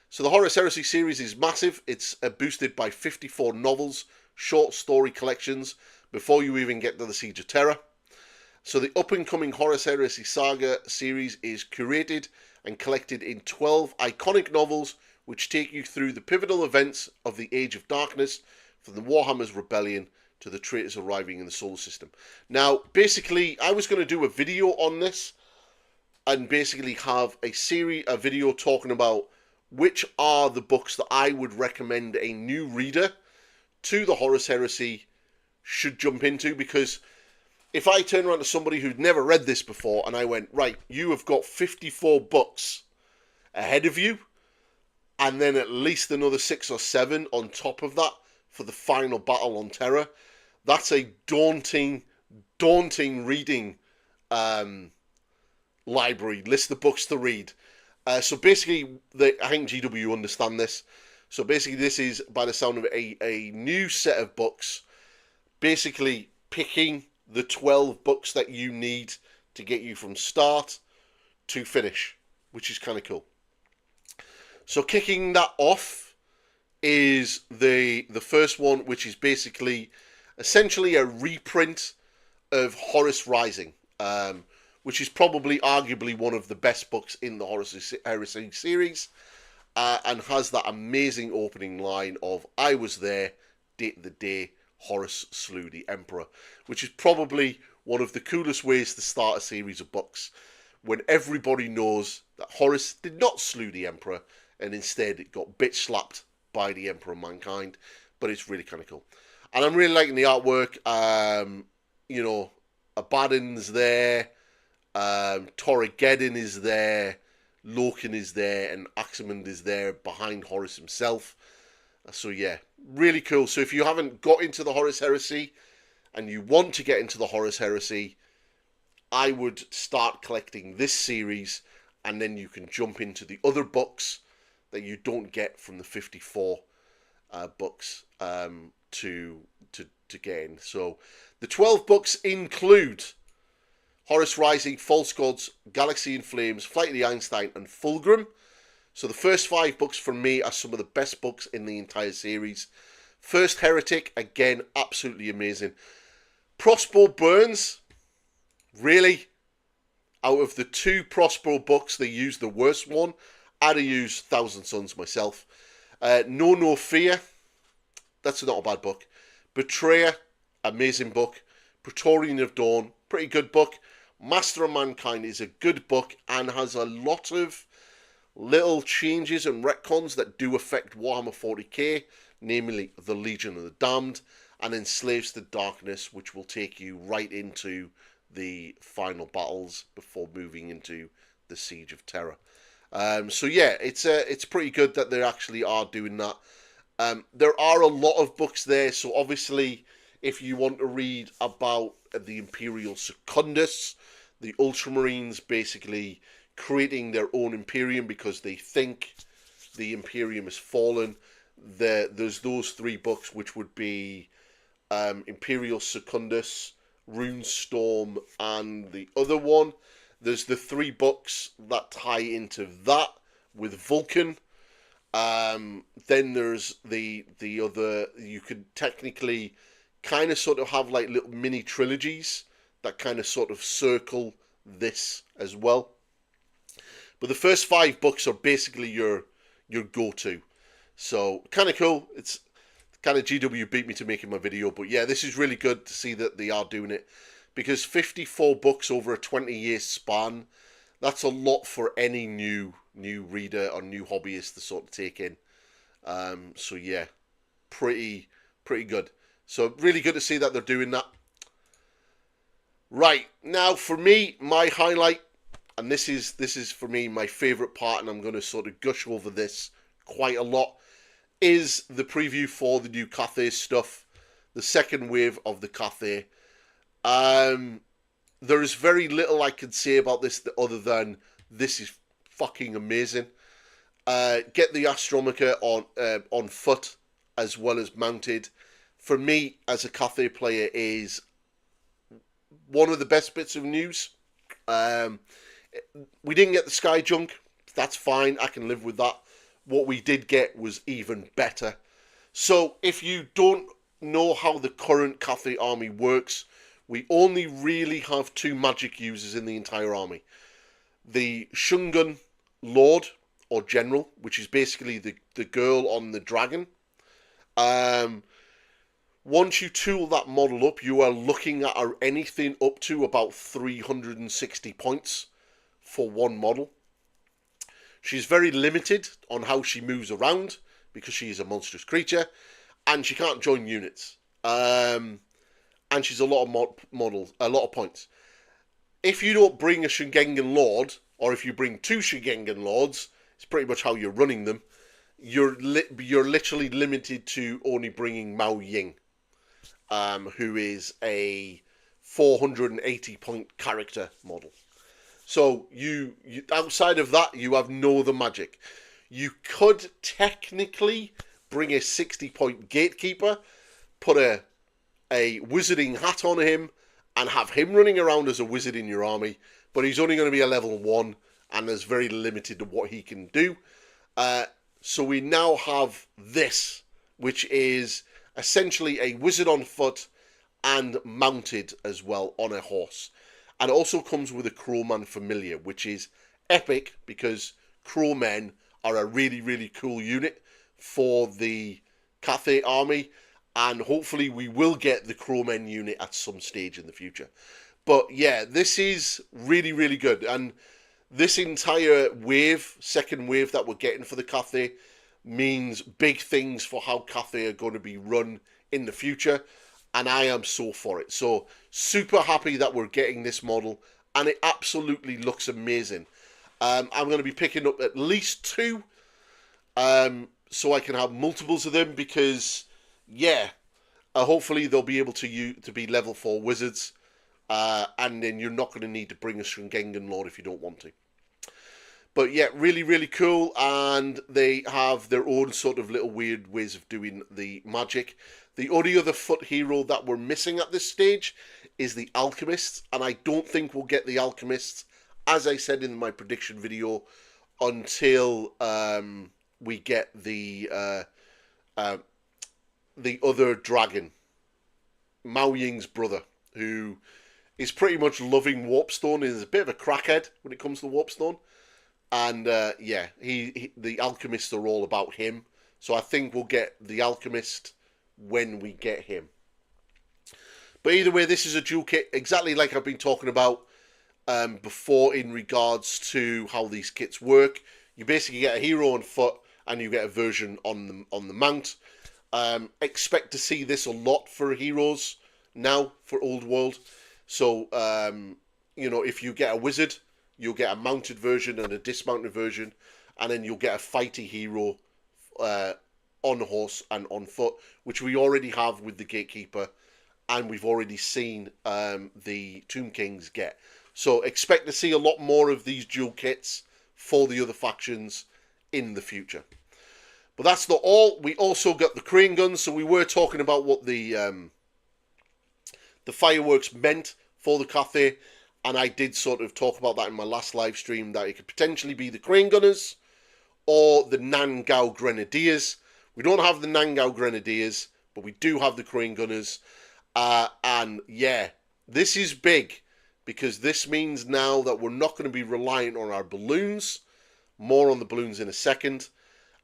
So the Horus Heresy series is massive. It's boosted by 54 novels, short story collections, before you even get to the Siege of Terror. So the up-and-coming Horus Heresy Saga series is curated and collected in 12 iconic novels, which take you through the pivotal events of the Age of Darkness, from the Warhammer's rebellion to the traitors arriving in the solar system. Now, basically, I was going to do a video on this, and basically have a video talking about which are the books that I would recommend a new reader to the Horus Heresy should jump into. Because if I turn around to somebody who'd never read this before and I went, right, you have got 54 books ahead of you, and then at least another 6 or 7 on top of that for the final battle on Terra, that's a daunting reading library, list of books to read. So basically, I think GW understand this. So basically, this is, by the sound of it, a new set of books, basically picking the 12 books that you need to get you from start to finish, which is kind of cool. So kicking that off is the first one, which is basically essentially a reprint of Horus Rising, which is probably arguably one of the best books in the Horus Heresy series, and has that amazing opening line of, "I was there, date the day Horus slew the Emperor," which is probably one of the coolest ways to start a series of books, when everybody knows that Horus did not slew the Emperor, and instead it got bitch-slapped by the Emperor of Mankind. But it's really kind of cool. And I'm really liking the artwork. You know, Abaddon's there, Torrigeddon is there, Loken is there, and Aximand is there behind Horus himself. So yeah, really cool. So if you haven't got into the Horus Heresy and you want to get into the Horus Heresy, I would start collecting this series, and then you can jump into the other books that you don't get from the 54 books to get in. So the 12 books include Horus Rising, False Gods, Galaxy in Flames, Flight of the Einstein, and Fulgrim. So the first 5 books from me are some of the best books in the entire series. First Heretic, again, absolutely amazing. Prospero Burns, really? Out of the 2 Prospero books, they used the worst one. I'd have used Thousand Suns myself. No Fear, that's not a bad book. Betrayer, amazing book. Praetorian of Dawn, pretty good book. Master of Mankind is a good book and has a lot of little changes and retcons that do affect Warhammer 40k, namely the Legion of the Damned, and Enslaves to Darkness, which will take you right into the final battles before moving into the Siege of Terror. So yeah, it's pretty good that they actually are doing that. There are a lot of books there, so obviously if you want to read about the Imperial Secundus, the Ultramarines basically creating their own Imperium because they think the Imperium has fallen. There's those 3 books, which would be Imperial Secundus, Runestorm, and the other one. There's the 3 books that tie into that with Vulcan. Then there's the other. You could technically kind of sort of have like little mini trilogies that kind of sort of circle this as well. But the first 5 books are basically your go-to. So kind of cool. It's kind of GW beat me to making my video, but yeah, this is really good to see that they are doing it, because 54 books over a 20-year span, that's a lot for any new reader or new hobbyist to sort of take in. So yeah, pretty good. So really good to see that they're doing that. Right, now for me, my highlight, and this is for me my favourite part, and I'm going to sort of gush over this quite a lot, is the preview for the new Cathay stuff, the second wave of the Cathay. There is very little I can say about this other than this is fucking amazing. Get the Astronomica on foot as well as mounted. For me, as a Cathay player, is one of the best bits of news. We didn't get the Sky Junk. That's fine. I can live with that. What we did get was even better. So if you don't know how the current Cathay army works, we only really have 2 magic users in the entire army. The Shungun Lord, or General, which is basically the girl on the dragon. Once you tool that model up, you are looking at anything up to about 360 points for one model. She's very limited on how she moves around because she is a monstrous creature, and she can't join units. And she's a lot of points. If you don't bring a Shingengan Lord, or if you bring 2 Shingengan Lords, it's pretty much how you're running them. You're literally limited to only bringing Mao Ying, who is a 480 point character model. So you outside of that, you have no other magic. You could technically bring a 60 point gatekeeper, put a wizarding hat on him, and have him running around as a wizard in your army, but he's only going to be a level 1, and there's very limited to what he can do. So we now have this, which is essentially a wizard on foot and mounted as well on a horse. And it also comes with a Crowman Familiar, which is epic because Crowmen are a really, really cool unit for the Cathay army. And hopefully we will get the Crowmen unit at some stage in the future. But yeah, this is really, really good. And this entire wave, second wave that we're getting for the Cathay, means big things for how Cathay are going to be run in the future. And I am so for it. So super happy that we're getting this model. And it absolutely looks amazing. I'm going to be picking up at least 2. So I can have multiples of them because, yeah, hopefully they'll be able to be level 4 wizards. And then you're not going to need to bring a Shingengan Lord if you don't want to. But yeah, really, really cool. And they have their own sort of little weird ways of doing the magic. The only other foot hero that we're missing at this stage is the Alchemist. And I don't think we'll get the Alchemist, as I said in my prediction video, until we get the other dragon, Mao Ying's brother, who is pretty much loving Warpstone. He's a bit of a crackhead when it comes to Warpstone. And yeah, the Alchemists are all about him. So I think we'll get the Alchemist when we get him. But either way, this is a dual kit, exactly like I've been talking about before in regards to how these kits work. You basically get a hero on foot and you get a version on the mount. Expect to see this a lot for heroes now for Old World. So, you know, if you get a wizard, you'll get a mounted version and a dismounted version, and then you'll get a fighty hero on horse and on foot, which we already have with the Gatekeeper, and we've already seen the Tomb Kings get. So expect to see a lot more of these dual kits for the other factions in the future. But that's not all. We also got the crane guns. So we were talking about what the fireworks meant for the Cathay, and I did sort of talk about that in my last live stream, that it could potentially be the crane gunners or the Nangao Grenadiers. We don't have the Nangao Grenadiers, but we do have the crane gunners. And yeah, this is big, because this means now that we're not going to be reliant on our balloons. More on the balloons in a second.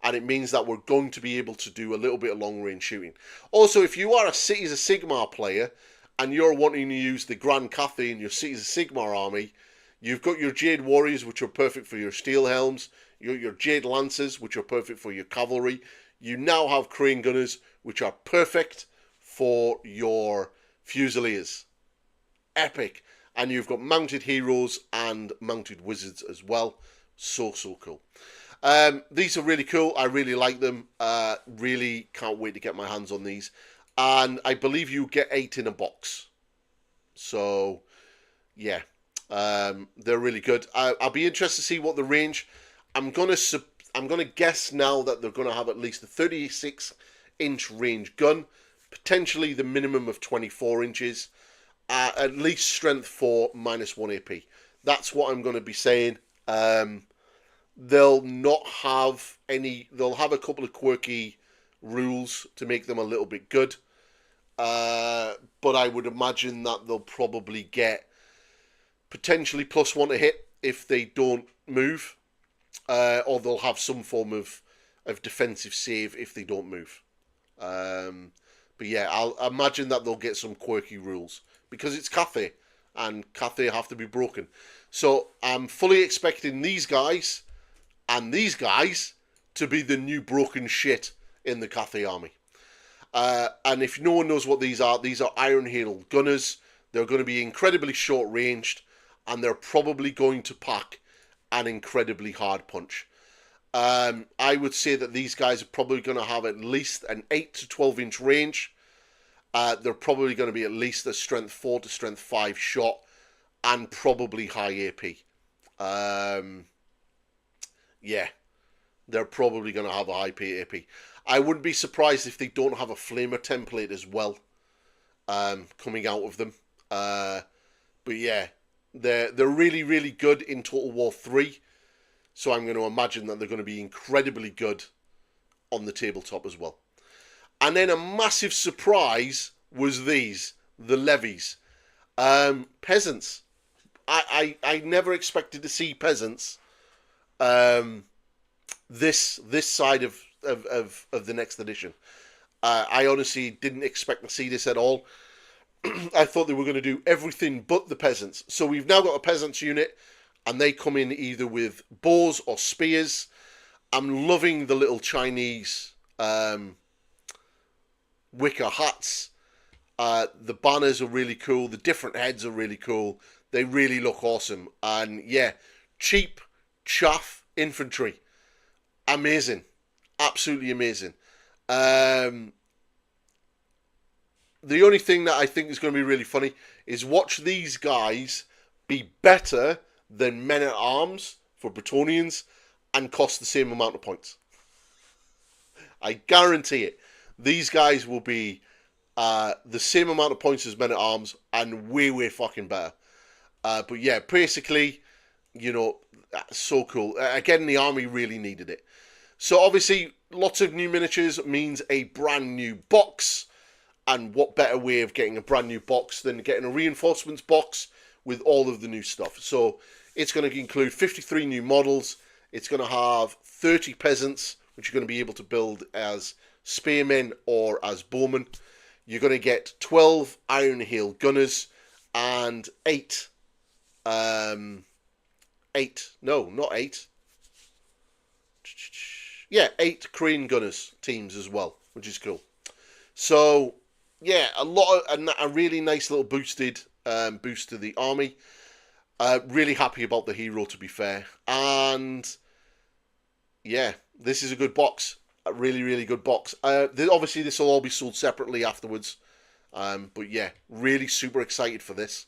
And it means that we're going to be able to do a little bit of long-range shooting. Also, if you are a Cities of Sigmar player and you're wanting to use the Grand Cathay in your Cities of Sigmar army, you've got your Jade Warriors, which are perfect for your Steel Helms. You've got your Jade Lancers, which are perfect for your cavalry. You now have Crane Gunners, which are perfect for your Fusiliers. Epic. And you've got Mounted Heroes and Mounted Wizards as well. So cool. These are really cool. I really like them. Really can't wait to get my hands on these. And I believe you get 8 in a box. So, yeah. They're really good. I'll be interested to see what the range. I'm gonna guess now that they're gonna have at least a 36-inch range gun, potentially the minimum of 24 inches, at least strength 4, -1 AP. That's what I'm gonna be saying. They'll not have any. They'll have a couple of quirky rules to make them a little bit good, but I would imagine that they'll probably get potentially +1 to hit if they don't move, or they'll have some form of defensive save if they don't move. But yeah, I'll imagine that they'll get some quirky rules because it's Cathay, and Cathay have to be broken. So I'm fully expecting these guys and these guys to be the new broken shit in the Cathay army. And if no one knows what these are Iron Hail Gunners. They're going to be incredibly short-ranged, and they're probably going to pack an incredibly hard punch. I would say that these guys are probably going to have at least an 8 to 12-inch range. They're probably going to be at least a strength 4 to strength 5 shot, and probably high AP. Yeah, they're probably going to have a high AP. I wouldn't be surprised if they don't have a flamer template as well, coming out of them. But yeah, they're really, really good in Total War 3. So I'm going to imagine that they're going to be incredibly good on the tabletop as well. And then a massive surprise was these, the levies. Peasants. I never expected to see peasants this side of the next edition. I honestly didn't expect to see this at all. I thought they were going to do everything but the peasants. So we've now got a peasants unit, and they come in either with bows or spears. I'm loving the little Chinese wicker hats. The banners are really cool. The different heads are really cool. They really look awesome. And yeah, cheap, chaff infantry. Amazing. Absolutely amazing. The only thing that I think is going to be really funny is watch these guys be better than men-at-arms for Bretonians and cost the same amount of points. I guarantee it. These guys will be the same amount of points as men-at-arms and way, way fucking better. But yeah, basically, you know, so cool. Again, the army really needed it. So obviously, lots of new miniatures means a brand new box. And what better way of getting a brand new box than getting a reinforcements box with all of the new stuff. So it's going to include 53 new models. It's going to have 30 peasants, which you're going to be able to build as spearmen or as bowmen. You're going to get 12 Iron Hail Gunners and 8. No, not 8. Yeah, 8 Crane Gunners teams as well, which is cool. So yeah, a really nice little boost to the army. Really happy about the hero, to be fair. And yeah, this is a good box. A really, really good box. Obviously, this will all be sold separately afterwards. But yeah, really super excited for this.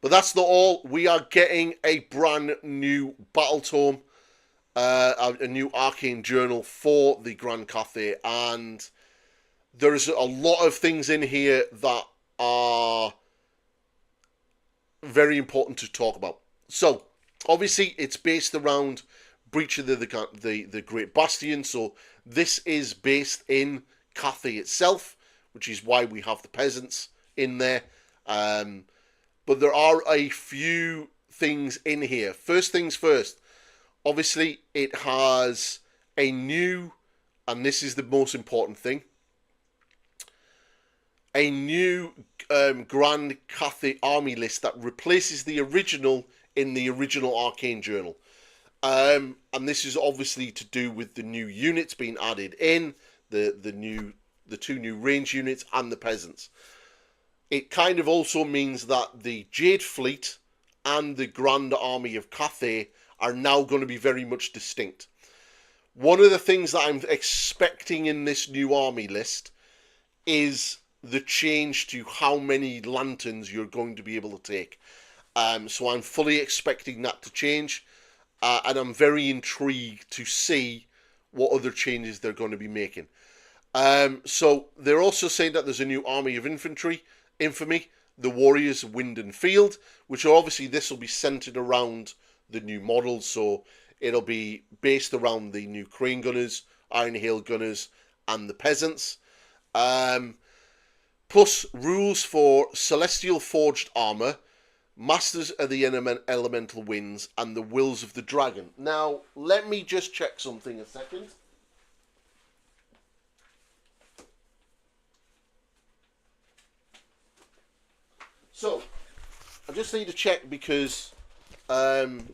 But that's not all. We are getting a brand new Battle Tome. a new arcane journal for the Grand Cathay, and there's a lot of things in here that are very important to talk about. So, obviously, it's based around Breach of the Great Bastion, so this is based in Cathay itself, which is why we have the peasants in there. But there are a few things in here. First things first, obviously, it has a new, and this is the most important thing, a new Grand Cathay army list that replaces the original in the original Arcane Journal. And this is obviously to do with the new units being added in, the two new range units and the peasants. It kind of also means that the Jade Fleet and the Grand Army of Cathay are now going to be very much distinct. One of the things that I'm expecting in this new army list is the change to how many lanterns you're going to be able to take. So I'm fully expecting that to change, and I'm very intrigued to see what other changes they're going to be making. So they're also saying that there's a new army of infamy, the Warriors Wind and Field, which obviously this will be centered around the new models, so it'll be based around the new Crane Gunners, Iron Hail Gunners, and the Peasants. Plus rules for Celestial Forged Armor, Masters of the Elemental Winds, and the Wills of the Dragon. Now, let me just check something a second. So, I just need to check because I'm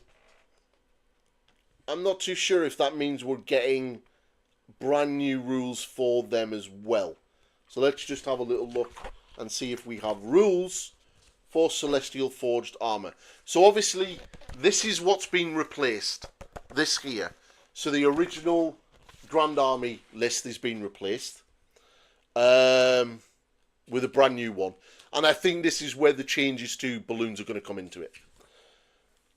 not too sure if that means we're getting brand new rules for them as well. So let's just have a little look and see if we have rules for Celestial Forged Armor. So obviously, this is what's been replaced. This here. So the original Grand Army list has been replaced with a brand new one. And I think this is where the changes to balloons are going to come into it.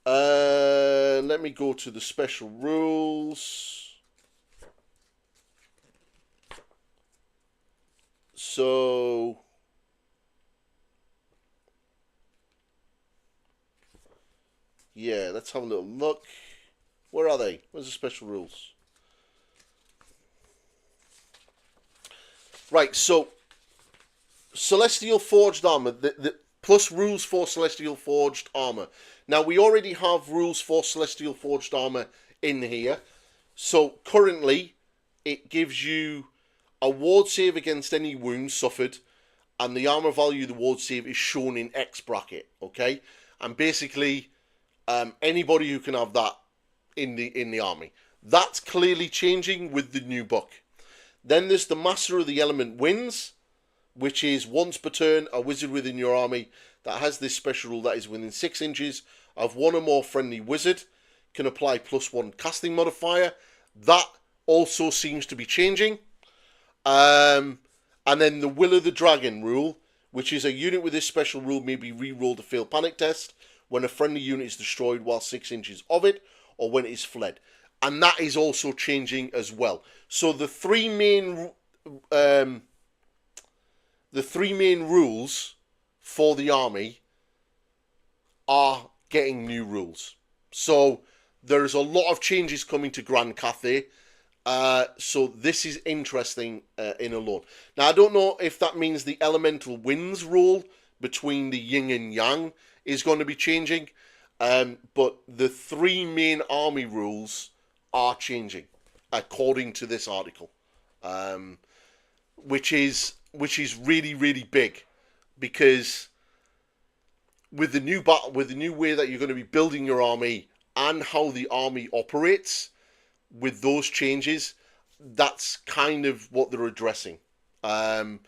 Let me go to the special rules. So, yeah, let's have a little look. Where are they? Where's the special rules? Right, so Celestial Forged Armor, the plus rules for Celestial Forged Armor. Now, we already have rules for Celestial Forged Armor in here. So, currently, it gives you a ward save against any wounds suffered, and the armor value of the ward save is shown in X bracket, okay? And basically, anybody who can have that in the army. That's clearly changing with the new book. Then there's the Master of the Element Winds, which is once per turn, a wizard within your army that has this special rule that is within 6 inches of one or more friendly wizard can apply +1 casting modifier. That also seems to be changing. And then the Will of the Dragon rule, which is a unit with this special rule may be re-rolled to fail panic test when a friendly unit is destroyed while 6 inches of it, or when it is fled. And that is also changing as well. So the three main rules for the army are getting new rules. So there's a lot of changes coming to Grand Cathay. So this is interesting in alone. Now, I don't know if that means the elemental winds rule between the yin and yang is going to be changing, but the three main army rules are changing according to this article, which is really, really big, because with the new way that you're going to be building your army and how the army operates. With those changes, that's kind of what they're addressing. Not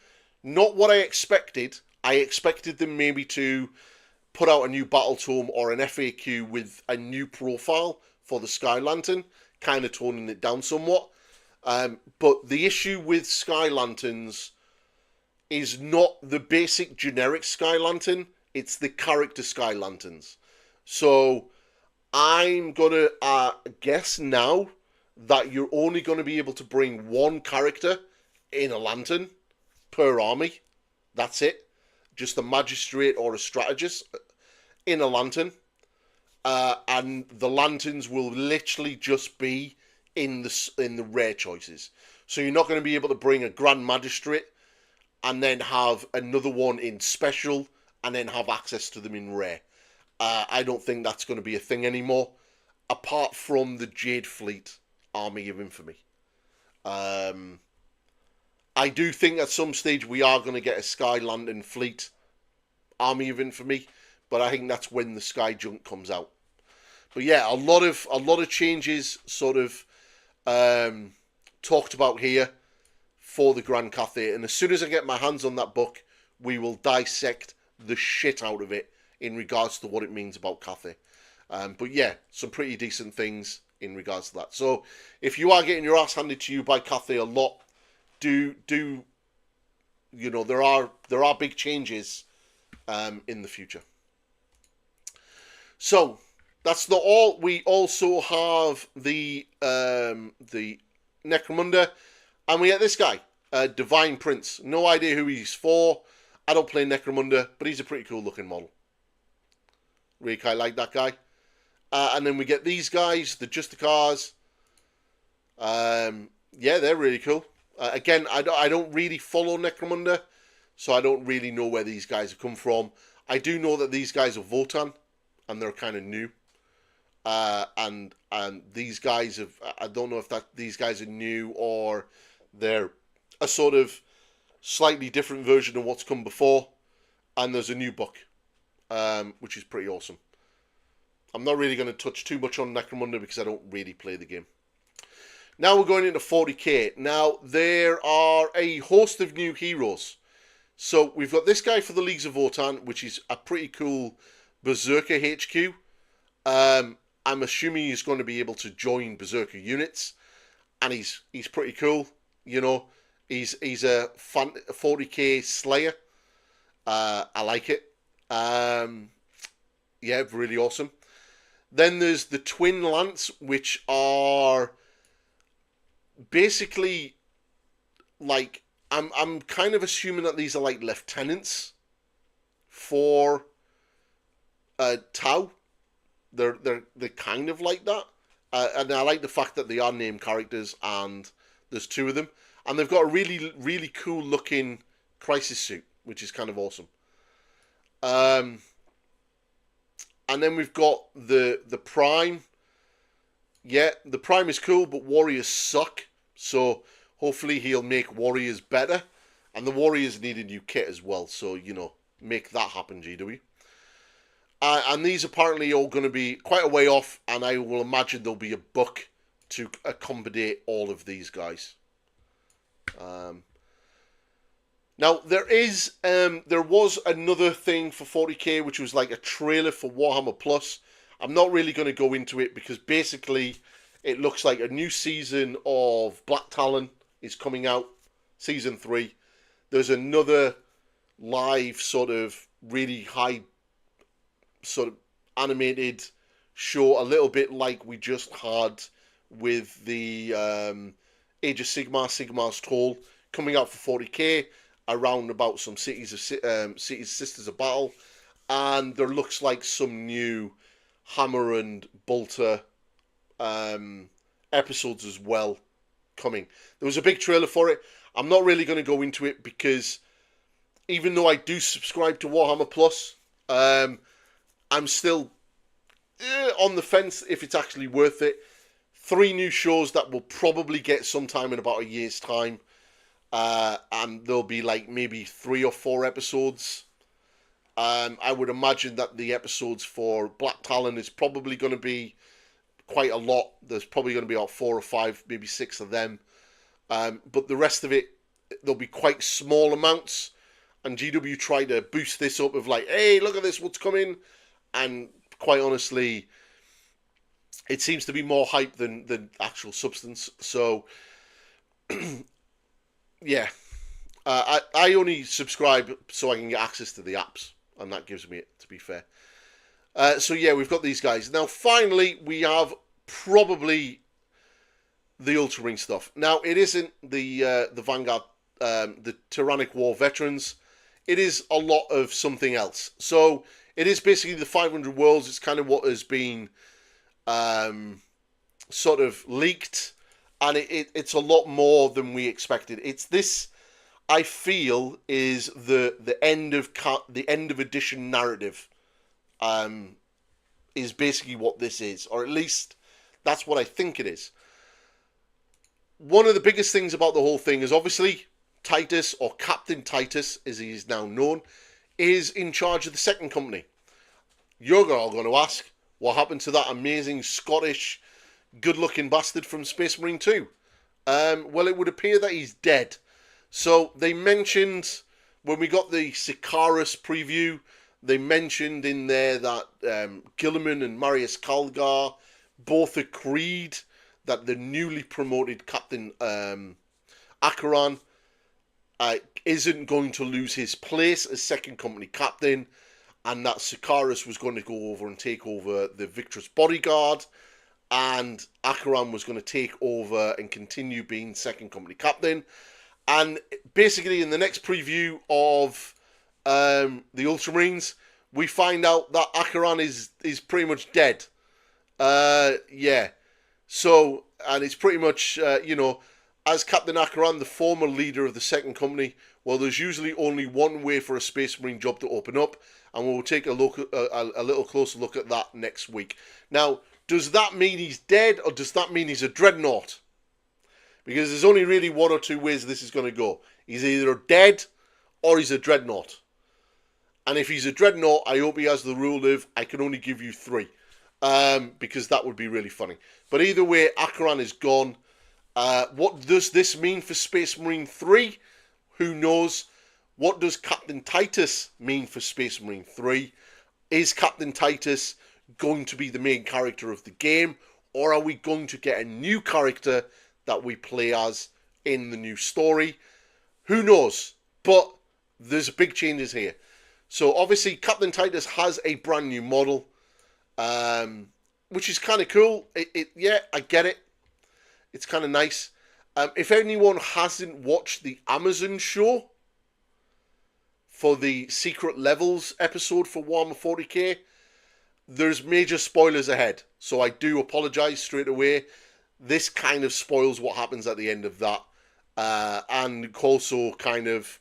what I expected. I expected them maybe to put out a new battle tome or an FAQ with a new profile for the Sky Lantern, kind of toning it down somewhat. But the issue with Sky Lanterns is not the basic generic Sky Lantern, it's the character Sky Lanterns. So I'm gonna guess now that you're only going to be able to bring one character in a lantern per army. That's it. Just a magistrate or a strategist in a lantern. And the lanterns will literally just be in the rare choices. So you're not going to be able to bring a Grand Magistrate and then have another one in special and then have access to them in rare. I don't think that's going to be a thing anymore, apart from the Jade Fleet Army of Infamy. I do think at some stage we are going to get a Sky Lantern Fleet Army of Infamy, but I think that's when the Sky Junk comes out. But yeah, a lot of changes sort of talked about here for the Grand Cathay, and as soon as I get my hands on that book, we will dissect the shit out of it in regards to what it means about Cathay. But yeah, some pretty decent things in regards to that. So if you are getting your ass handed to you by Cathay a lot, do you know, there are big changes in the future. So that's not all. We also have the Necromunda, and we get this guy, Divine Prince. No idea who he's for. I don't play Necromunda, but he's a pretty cool looking model. Really kind of like that guy. And then we get these guys, the Justicars. Yeah, they're really cool. Again, I don't really follow Necromunda, so I don't really know where these guys have come from. I do know that these guys are Votann, and they're kind of new. And these guys have, I don't know if these guys are new or they're a sort of slightly different version of what's come before. And there's a new book, which is pretty awesome. I'm not really going to touch too much on Necromunda because I don't really play the game. Now we're going into 40k. Now, there are a host of new heroes. So we've got this guy for the Leagues of Votann, which is a pretty cool Berserker HQ. I'm assuming he's going to be able to join Berserker units. And he's pretty cool. You know, he's a 40k Slayer. I like it. Yeah, really awesome. Then there's the Twin Lance, which are basically like, I'm kind of assuming that these are like lieutenants for Tau. They're kind of like that, and I like the fact that they are named characters, and there's two of them, and they've got a really cool looking crisis suit, which is kind of awesome. And then we've got the Prime. Yeah, the Prime is cool, but Warriors suck. So hopefully he'll make Warriors better. And the Warriors need a new kit as well. So, you know, make that happen, GW. And these apparently are going to be quite a way off. And I will imagine there'll be a book to accommodate all of these guys. Now, there was another thing for 40k, which was like a trailer for Warhammer Plus. I'm not really going to go into it because basically it looks like a new season of Black Talon is coming out, season 3. There's another live sort of really high sort of animated show, a little bit like we just had with the Age of Sigmar, Sigmar's Toll, coming out for 40k. Around about some cities Sisters of Battle, and there looks like some new Hammer and Bolter episodes as well coming. There was a big trailer for it. I'm not really going to go into it because even though I do subscribe to Warhammer Plus, I'm still on the fence if it's actually worth it. 3 new shows that will probably get sometime in about a year's time. And there'll be like maybe 3 or 4 episodes. I would imagine that the episodes for Black Talon is probably going to be quite a lot. There's probably going to be about 4 or 5, maybe 6 of them. But the rest of it, there'll be quite small amounts. And GW try to boost this up of like, hey, look at this, what's coming. And quite honestly, it seems to be more hype than actual substance. So yeah, I only subscribe so I can get access to the apps, and that gives me it, to be fair. So yeah, we've got these guys. Now finally, we have probably the Ultramarine stuff. Now it isn't the Vanguard, the Tyrannic War veterans. It is a lot of something else. So it is basically the 500 worlds. It's kind of what has been sort of leaked, and it's a lot more than we expected. It's this, I feel, is the end of edition narrative. Is basically what this is, or at least that's what I think it is. One of the biggest things about the whole thing is obviously Titus, or Captain Titus as he is now known, is in charge of the second company. You're all going to ask, what happened to that amazing Scottish good-looking bastard from Space Marine 2? Well, it would appear that he's dead. So they mentioned, when we got the Sikaris preview, they mentioned in there that Gilliman and Marius Calgar both agreed that the newly promoted Captain Acheron isn't going to lose his place as second company captain, and that Sikaris was going to go over and take over the Victress bodyguard, and Acheron was going to take over and continue being second company captain. And basically in the next preview of the Ultramarines, we find out that Acheron is pretty much dead. Yeah. So, and it's pretty much, as Captain Acheron, the former leader of the second company, well, there's usually only one way for a Space Marine job to open up, and we'll take a little closer look at that next week. Now, does that mean he's dead, or does that mean he's a dreadnought? Because there's only really one or two ways this is going to go. He's either dead, or he's a dreadnought. And if he's a dreadnought, I hope he has the rule of, I can only give you 3. Because that would be really funny. But either way, Acheron is gone. What does this mean for Space Marine 3? Who knows? What does Captain Titus mean for Space Marine 3? Is Captain Titus going to be the main character of the game? Or are we going to get a new character that we play as in the new story? Who knows? But there's big changes here. So obviously Captain Titus has a brand new model. Which is kind of cool. Yeah, I get it. It's kind of nice. If anyone hasn't watched the Amazon show for the Secret Levels episode for Warhammer 40k, there's major spoilers ahead. So I do apologise straight away. This kind of spoils what happens at the end of that. And also kind of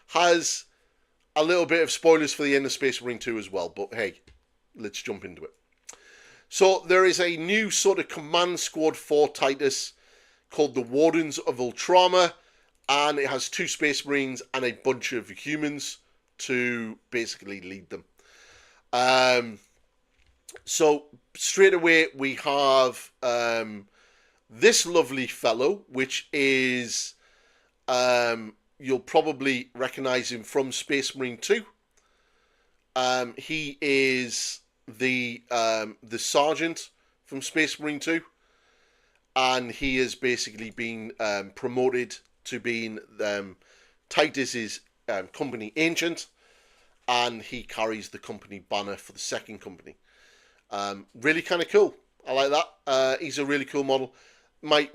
has a little bit of spoilers for the end of Space Marine 2 as well. But hey, let's jump into it. So there is a new sort of command squad for Titus called the Wardens of Ultramar, and it has 2 Space Marines and a bunch of humans to basically lead them. So straight away we have this lovely fellow, which is, you'll probably recognize him from Space Marine 2. He is the sergeant from Space Marine 2, and he has basically been promoted to being Titus's company ancient, and he carries the company banner for the second company. Really kind of cool. I like that. He's a really cool model. My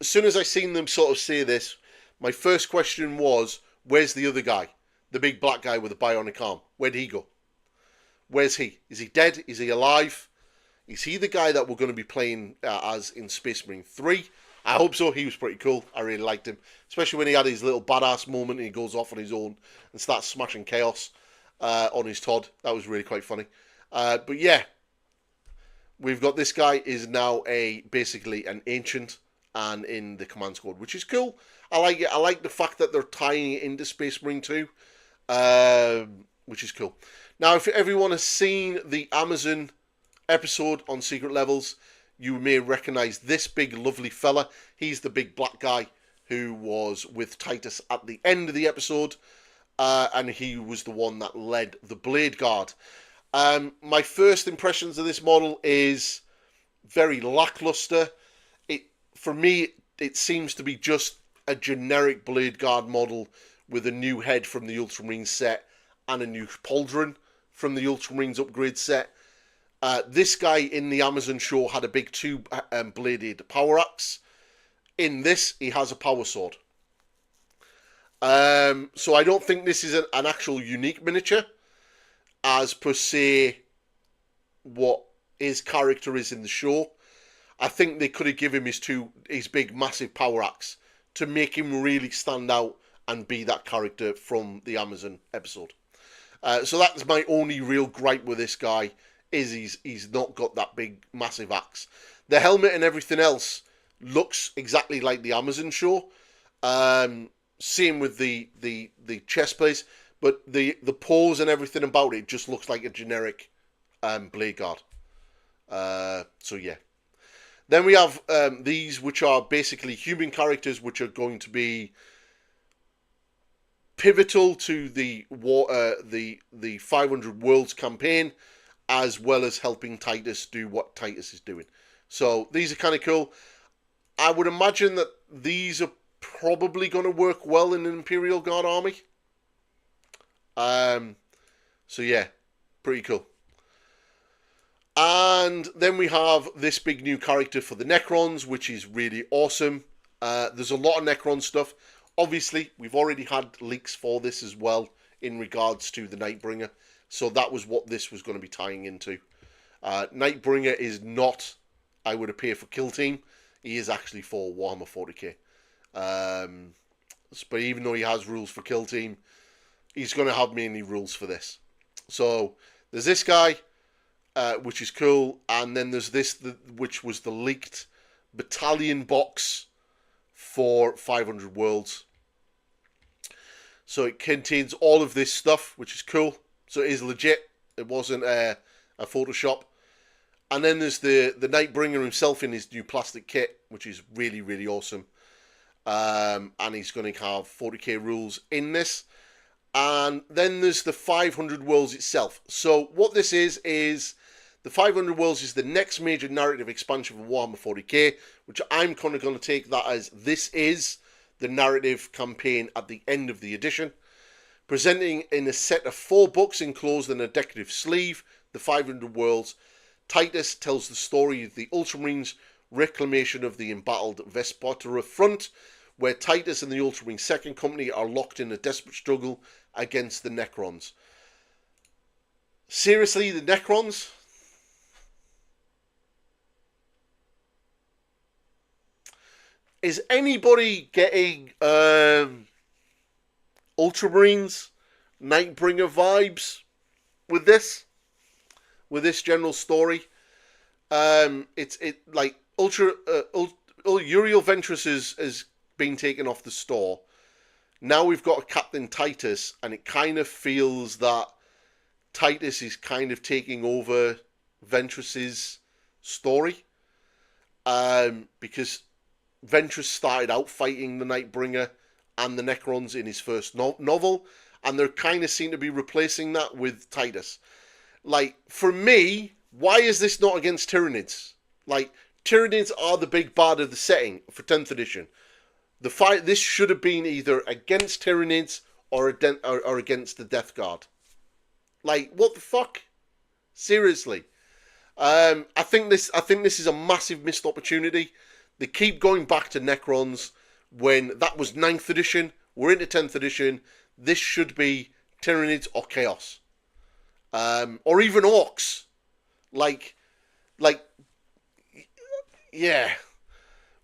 as soon as I seen them sort of say this, my first question was, where's the other guy? The big black guy with the bionic arm. Where'd he go? Where's he? Is he dead? Is he alive? Is he the guy that we're going to be playing as in Space Marine 3? I hope so. He was pretty cool. I really liked him. Especially when he had his little badass moment and he goes off on his own and starts smashing chaos on his Todd. That was really quite funny. But yeah, we've got this guy is now basically an ancient and in the command squad, which is cool. I like it. I like the fact that they're tying it into Space Marine 2, which is cool. Now, if everyone has seen the Amazon episode on Secret Levels, you may recognize this big lovely fella. He's the big black guy who was with Titus at the end of the episode, and he was the one that led the Blade Guard. My first impressions of this model is very lackluster. For me, it seems to be just a generic Blade Guard model with a new head from the Ultramarine set and a new pauldron from the Ultramarines upgrade set. This guy in the Amazon show had a big two-bladed power axe. In this, he has a power sword. So I don't think this is an actual unique miniature, as per se what his character is in the show. I think they could have given him his big massive power axe to make him really stand out and be that character from the Amazon episode. So that's my only real gripe with this guy, is he's not got that big massive axe. The helmet and everything else looks exactly like the Amazon show. Same with the chest plate, but the pose and everything about it just looks like a generic blade guard. So yeah. Then we have these, which are basically human characters, which are going to be pivotal to the 500 Worlds campaign, as well as helping Titus do what Titus is doing. So these are kind of cool. I would imagine that these are probably going to work well in an Imperial Guard army. So yeah, pretty cool. And then we have this big new character for the Necrons, which is really awesome. There's a lot of Necron stuff. Obviously, we've already had leaks for this as well in regards to the Nightbringer. So that was what this was going to be tying into. Nightbringer is not, I would appear, for Kill Team. He is actually for Warhammer 40k. But even though he has rules for Kill Team, he's going to have mainly rules for this. So there's this guy, which is cool. And then there's this, which was the leaked battalion box for 500 Worlds. So it contains all of this stuff, which is cool. So it is legit. It wasn't a Photoshop. And then there's the Nightbringer himself in his new plastic kit, which is really, really awesome. And he's going to have 40k rules in this. And then there's the 500 Worlds itself. So what this is the 500 Worlds is the next major narrative expansion for Warhammer 40k, which I'm kind of going to take that as this is the narrative campaign at the end of the edition. Presenting in a set of 4 books enclosed in a decorative sleeve, the 500 Worlds, Titus tells the story of the Ultramarines' reclamation of the embattled Vespotera front, where Titus and the Ultramarine Second Company are locked in a desperate struggle against the Necrons. Seriously, the Necrons? Is anybody getting Ultramarines, Nightbringer vibes with this general story? It's like Uriel Ventress has been taken off the store. Now we've got a Captain Titus, and it kind of feels that Titus is kind of taking over Ventress's story, because Ventress started out fighting the Nightbringer and the Necrons in his first novel, and they're kind of seem to be replacing that with Titus. Like, for me, why is this not against Tyranids? Like, Tyranids are the big bad of the setting for 10th edition. This should have been either against Tyranids or against the Death Guard. Like, what the fuck? Seriously. I think this is a massive missed opportunity. They keep going back to Necrons when that was 9th edition. We're into 10th edition. This should be Tyranids or Chaos. Or even Orcs. Like, yeah.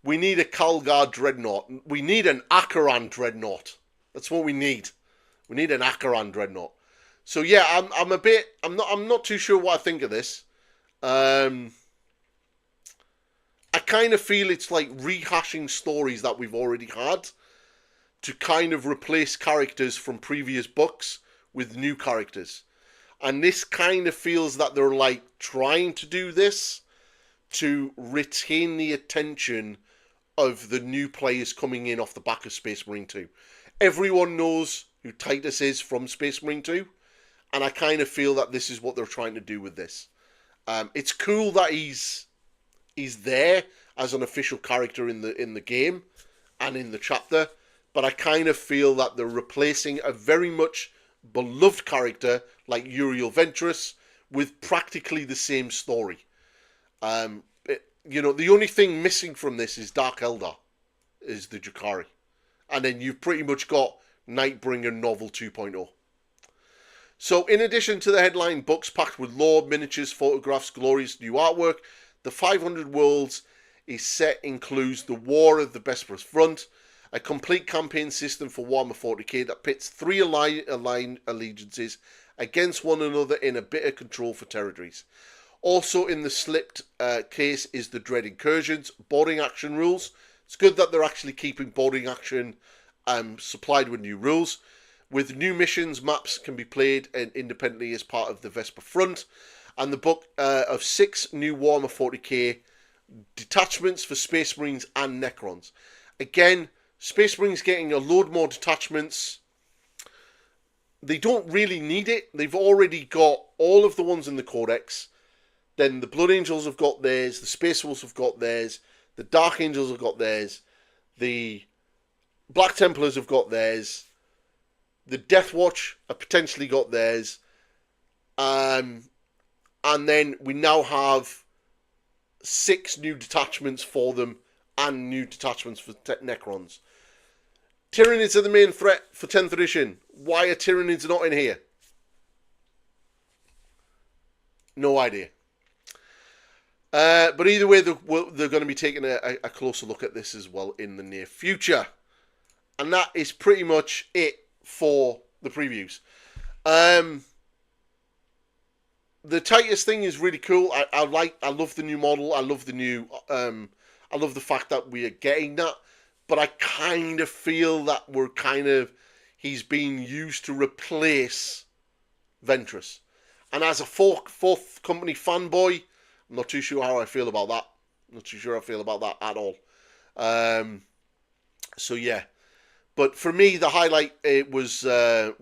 We need a Kalgar Dreadnought. We need an Acheran Dreadnought. That's what we need. We need an Acheran Dreadnought. So yeah, I'm not too sure what I think of this. I kind of feel it's like rehashing stories that we've already had to kind of replace characters from previous books with new characters. And this kind of feels that they're like trying to do this to retain the attention of the new players coming in off the back of Space Marine 2. Everyone knows who Titus is from Space Marine 2, and I kind of feel that this is what they're trying to do with this. It's cool that he's there as an official character in the game and in the chapter, but I kind of feel that they're replacing a very much beloved character like Uriel Ventress, with practically the same story. You know, the only thing missing from this is Dark Eldar, is the Drukhari. And then you've pretty much got Nightbringer Novel 2.0. So in addition to the headline books packed with lore, miniatures, photographs, glorious new artwork, the 500 Worlds is set includes the War of the Bespers Front, a complete campaign system for Warhammer 40k that pits three aligned allegiances against one another in a bitter control for territories. Also in the slipped case is the Dread Incursions, boarding action rules. It's good that they're actually keeping boarding action supplied with new rules. With new missions, maps can be played independently as part of the Vesper Front. And the book of 6 new Warhammer 40k detachments for Space Marines and Necrons. Again, Space Marines getting a load more detachments. They don't really need it. They've already got all of the ones in the Codex. Then the Blood Angels have got theirs. The Space Wolves have got theirs. The Dark Angels have got theirs. The Black Templars have got theirs. The Death Watch have potentially got theirs. And then we now have 6 new detachments for them and new detachments for Necrons. Tyranids are the main threat for 10th edition. Why are Tyranids not in here? No idea. But either way, they're going to be taking a closer look at this as well in the near future. And that is pretty much it for the previews. The Titus thing is really cool. I love the new model. I love the fact that we are getting that. But I kind of feel that he's being used to replace Ventress. And as a fourth company fanboy, I'm not too sure how I feel about that. Not too sure I feel about that at all. So yeah, but for me the highlight was the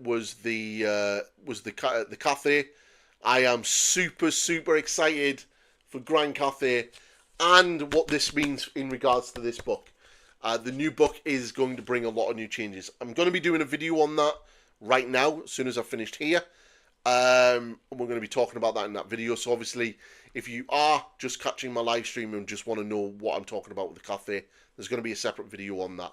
Cathay. I am super excited for Grand Cathay and what this means in regards to this book. The new book is going to bring a lot of new changes. I'm going to be doing a video on that right now as soon as I've finished here. We're going to be talking about that in that video. So obviously, if you are just catching my live stream and just want to know what I'm talking about with the Cathay, there's going to be a separate video on that.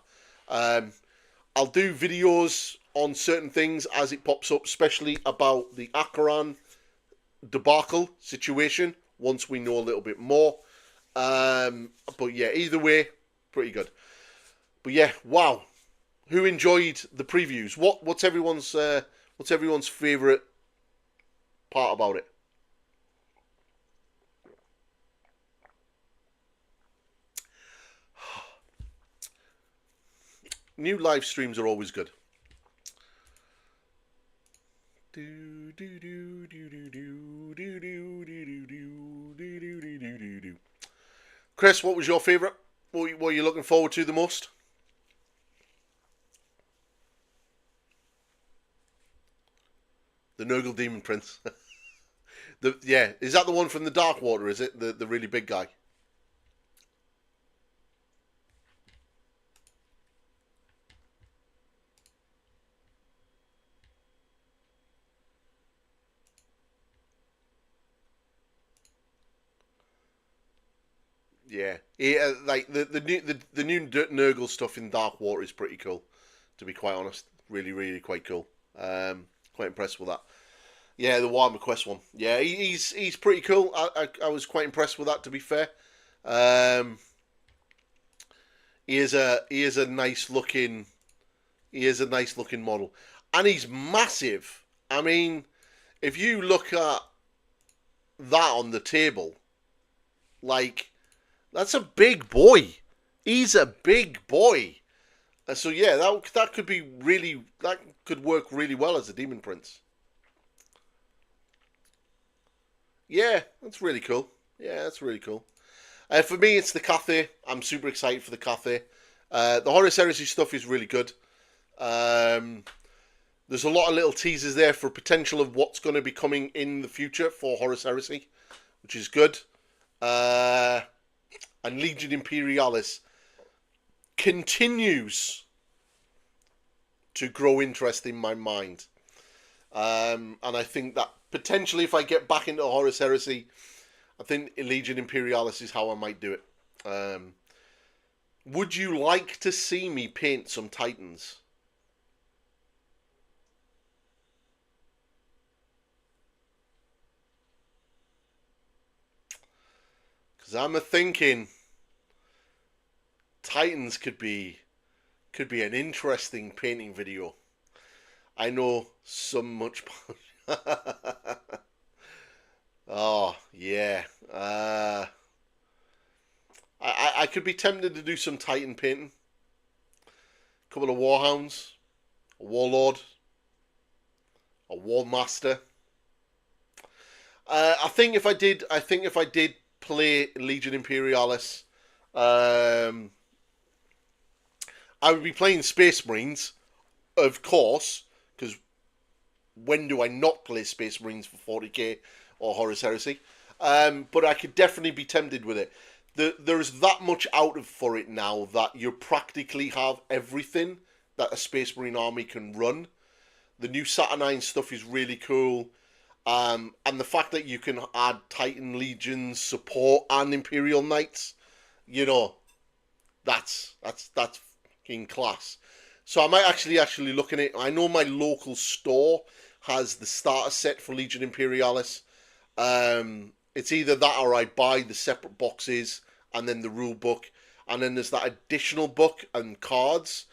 I'll do videos on certain things as it pops up, especially about the Acheron debacle situation once we know a little bit more. But yeah, either way, pretty good. But yeah, wow. Who enjoyed the previews? What's everyone's favourite part about it? New live streams are always good. Chris, what was your favourite? What are you looking forward to the most? The Nurgle Demon Prince. Is that the one from the Dark Water? Is it the really big guy? Yeah, like the new Nurgle stuff in Dark Water is pretty cool. To be quite honest, really quite cool. Quite impressed with that. Yeah, the Warhammer Quest one. Yeah, he's pretty cool. I was quite impressed with that. To be fair, he is a nice looking model, and he's massive. I mean, if you look at that on the table, like. That's a big boy. He's a big boy. So yeah, that could work really well as a Demon Prince. Yeah, that's really cool. Yeah, that's really cool. For me, it's the Cathay. I'm super excited for the Cathay. The Horus Heresy stuff is really good. There's a lot of little teasers there for potential of what's going to be coming in the future for Horus Heresy, which is good. And Legion Imperialis continues to grow interest in my mind. And I think that potentially if I get back into Horus Heresy, I think Legion Imperialis is how I might do it. Would you like to see me paint some Titans? Because I'm a thinking Titans could be an interesting painting video. I know so much. Oh yeah. I could be tempted to do some Titan painting. A couple of Warhounds, a Warlord, a War Master. I think if I did play Legion Imperialis, I would be playing Space Marines, of course, because when do I not play Space Marines for 40k or Horus Heresy? But I could definitely be tempted with it. There's that much out of for it now that you practically have everything that a Space Marine army can run. The new Saturnine stuff is really cool. And the fact that you can add Titan Legions, support, and Imperial Knights, you know, that's fucking class. So I might actually look at it. I know my local store has the starter set for Legion Imperialis. It's either that or I buy the separate boxes and then the rule book, and then there's that additional book and cards,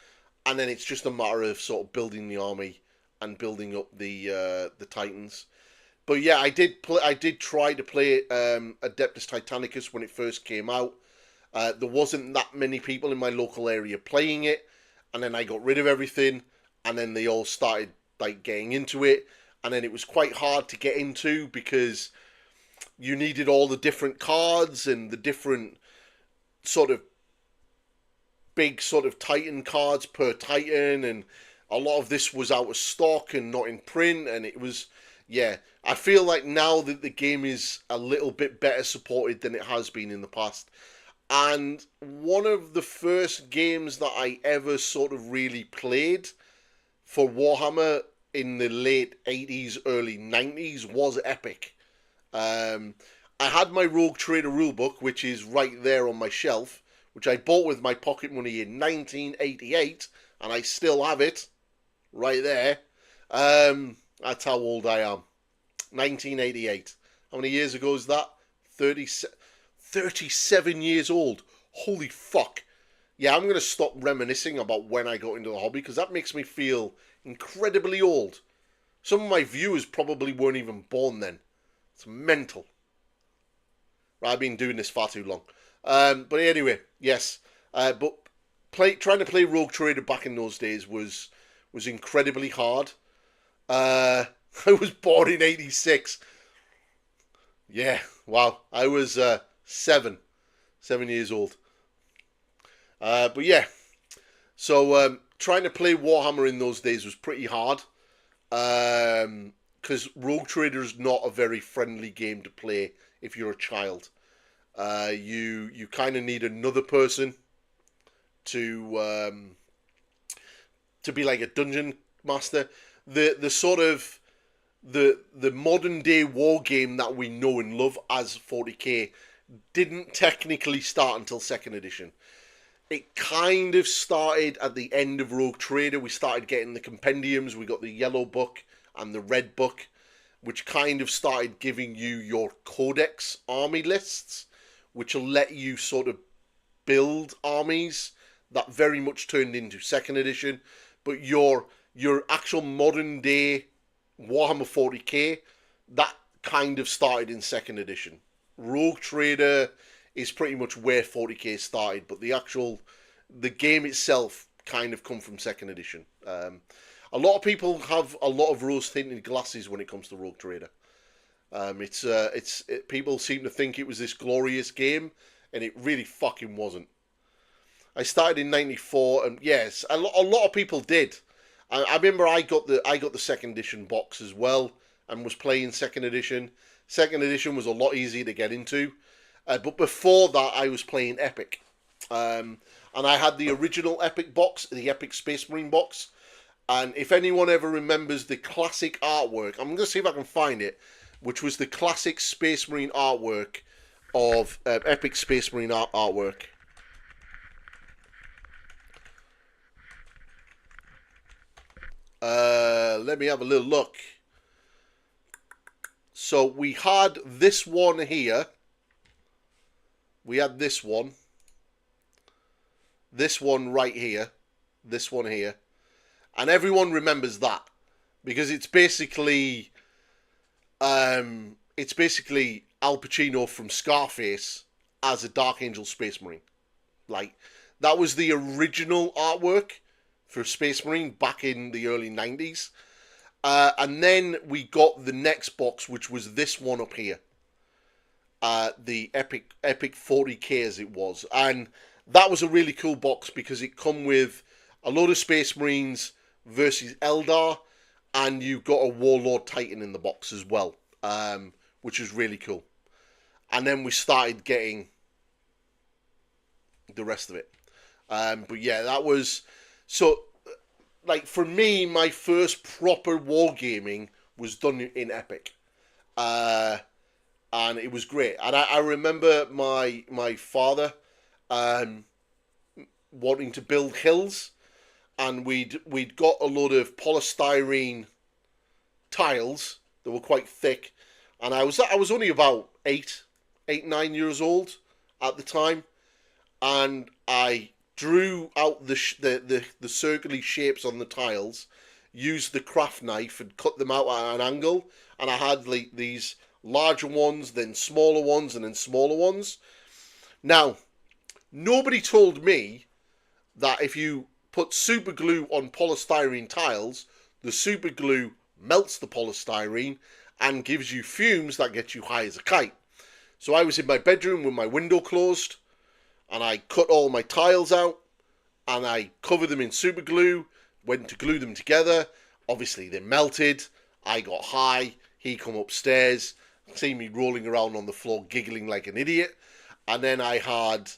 and then it's just a matter of sort of building the army and building up the Titans. But yeah, I did try to play Adeptus Titanicus when it first came out. There wasn't that many people in my local area playing it, and then I got rid of everything, and then they all started like getting into it, and then it was quite hard to get into because you needed all the different cards and the different sort of big sort of Titan cards per Titan, and a lot of this was out of stock and not in print, and it was, yeah, I feel like now that the game is a little bit better supported than it has been in the past. And one of the first games that I ever sort of really played for Warhammer in the late 80s, early 90s was Epic. I had my Rogue Trader rulebook, which is right there on my shelf, which I bought with my pocket money in 1988, and I still have it right there. That's how old I am. 1988. How many years ago is that? 37 years old. Holy fuck. Yeah, I'm going to stop reminiscing about when I got into the hobby, because that makes me feel incredibly old. Some of my viewers probably weren't even born then. It's mental. Right, I've been doing this far too long. But anyway, yes. But trying to play Rogue Trader back in those days was incredibly hard. I was born in 86. Yeah, wow. I was 7 years old. But yeah, so trying to play Warhammer in those days was pretty hard. Because Rogue Trader is not a very friendly game to play if you're a child. You kind of need another person to be like a dungeon master. The sort of the modern day war game that we know and love as 40k didn't technically start until 2nd edition. It kind of started at the end of Rogue Trader. We started getting the compendiums. We got the yellow book and the red book, which kind of started giving you your codex army lists, which will let you sort of build armies. That very much turned into 2nd edition. But your actual modern day Warhammer 40k, that kind of started in 2nd edition. Rogue Trader is pretty much where 40k started, but the game itself kind of come from 2nd edition. A lot of people have a lot of rose-tinted glasses when it comes to Rogue Trader. People seem to think it was this glorious game, and it really fucking wasn't. I started in '94, and yes, a lot of people did. I remember I got the 2nd edition box as well, and was playing 2nd edition. 2nd edition was a lot easier to get into, but before that I was playing Epic, and I had the original Epic box, the Epic Space Marine box, And if anyone ever remembers the classic artwork, I'm going to see if I can find it, which was the classic Space Marine artwork of Epic Space Marine artwork. Let me have a little look. So we had this one here. We had this one. This one right here. This one here. And everyone remembers that. Because it's basically Al Pacino from Scarface as a Dark Angel Space Marine. Like, that was the original artwork for Space Marine back in the early 90s. And then we got the next box, which was this one up here. The Epic 40K as it was. And that was a really cool box because it come with a load of Space Marines versus Eldar, and you got a Warlord Titan in the box as well, which is really cool. And then we started getting the rest of it. But yeah, that was... So, like, for me, my first proper wargaming was done in Epic. And it was great. And I remember my father wanting to build hills, and we'd got a load of polystyrene tiles that were quite thick, and I was only about 9 years old at the time, and I drew out the circular shapes on the tiles, used the craft knife and cut them out at an angle, and I had like these larger ones, then smaller ones, and then smaller ones. Now, nobody told me that if you put super glue on polystyrene tiles, the super glue melts the polystyrene and gives you fumes that get you high as a kite. So I was in my bedroom with my window closed, and I cut all my tiles out, and I covered them in super glue, went to glue them together. Obviously, they melted. I got high. He come upstairs, see me rolling around on the floor, giggling like an idiot. And then I had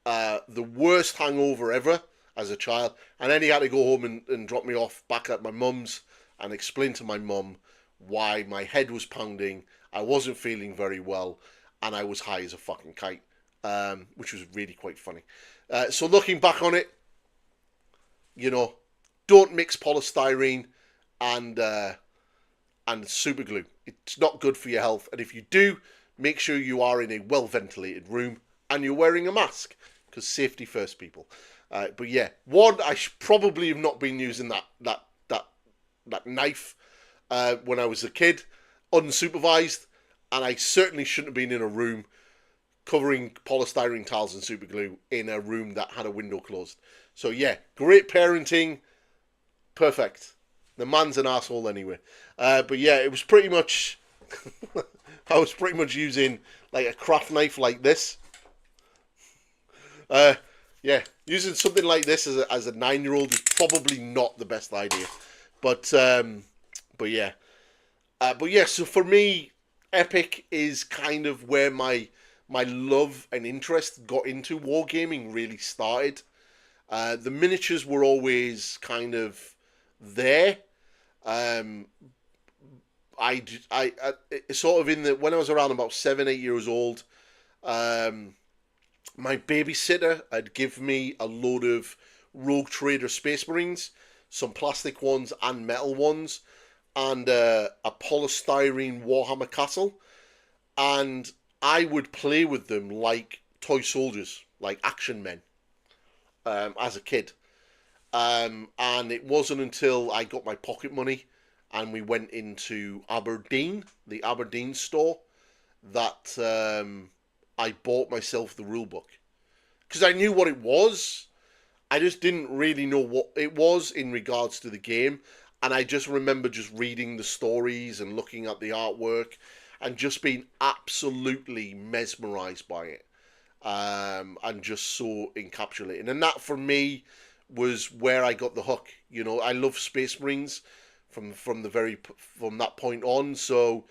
the worst hangover ever as a child. And then he had to go home and drop me off back at my mum's and explain to my mum why my head was pounding, I wasn't feeling very well, and I was high as a fucking kite. Which was really quite funny. So looking back on it, you know, don't mix polystyrene and super glue. It's not good for your health. And if you do, make sure you are in a well-ventilated room and you're wearing a mask, because safety first, people. But yeah, one, I probably have not been using that knife when I was a kid, unsupervised, and I certainly shouldn't have been in a room covering polystyrene tiles and super glue in a room that had a window closed. So yeah, great parenting, perfect. The man's an asshole anyway. But yeah, it was pretty much, I was pretty much using like a craft knife like this. Yeah, using something like this as a 9-year-old is probably not the best idea. But yeah. So for me, Epic is kind of where my love and interest got into wargaming really started. The miniatures were always kind of there. I sort of when I was around about 7-8 years old, my babysitter had given me a load of Rogue Trader Space Marines, some plastic ones and metal ones, and a polystyrene Warhammer castle, and I would play with them like toy soldiers, like action men, as a kid. And it wasn't until I got my pocket money and we went into Aberdeen, the Aberdeen store, that I bought myself the rule book. Because I knew what it was. I just didn't really know what it was in regards to the game. And I just remember just reading the stories and looking at the artwork and just being absolutely mesmerized by it. And just so encapsulating. And that, for me, was where I got the hook. You know, I love Space Marines from that point on. So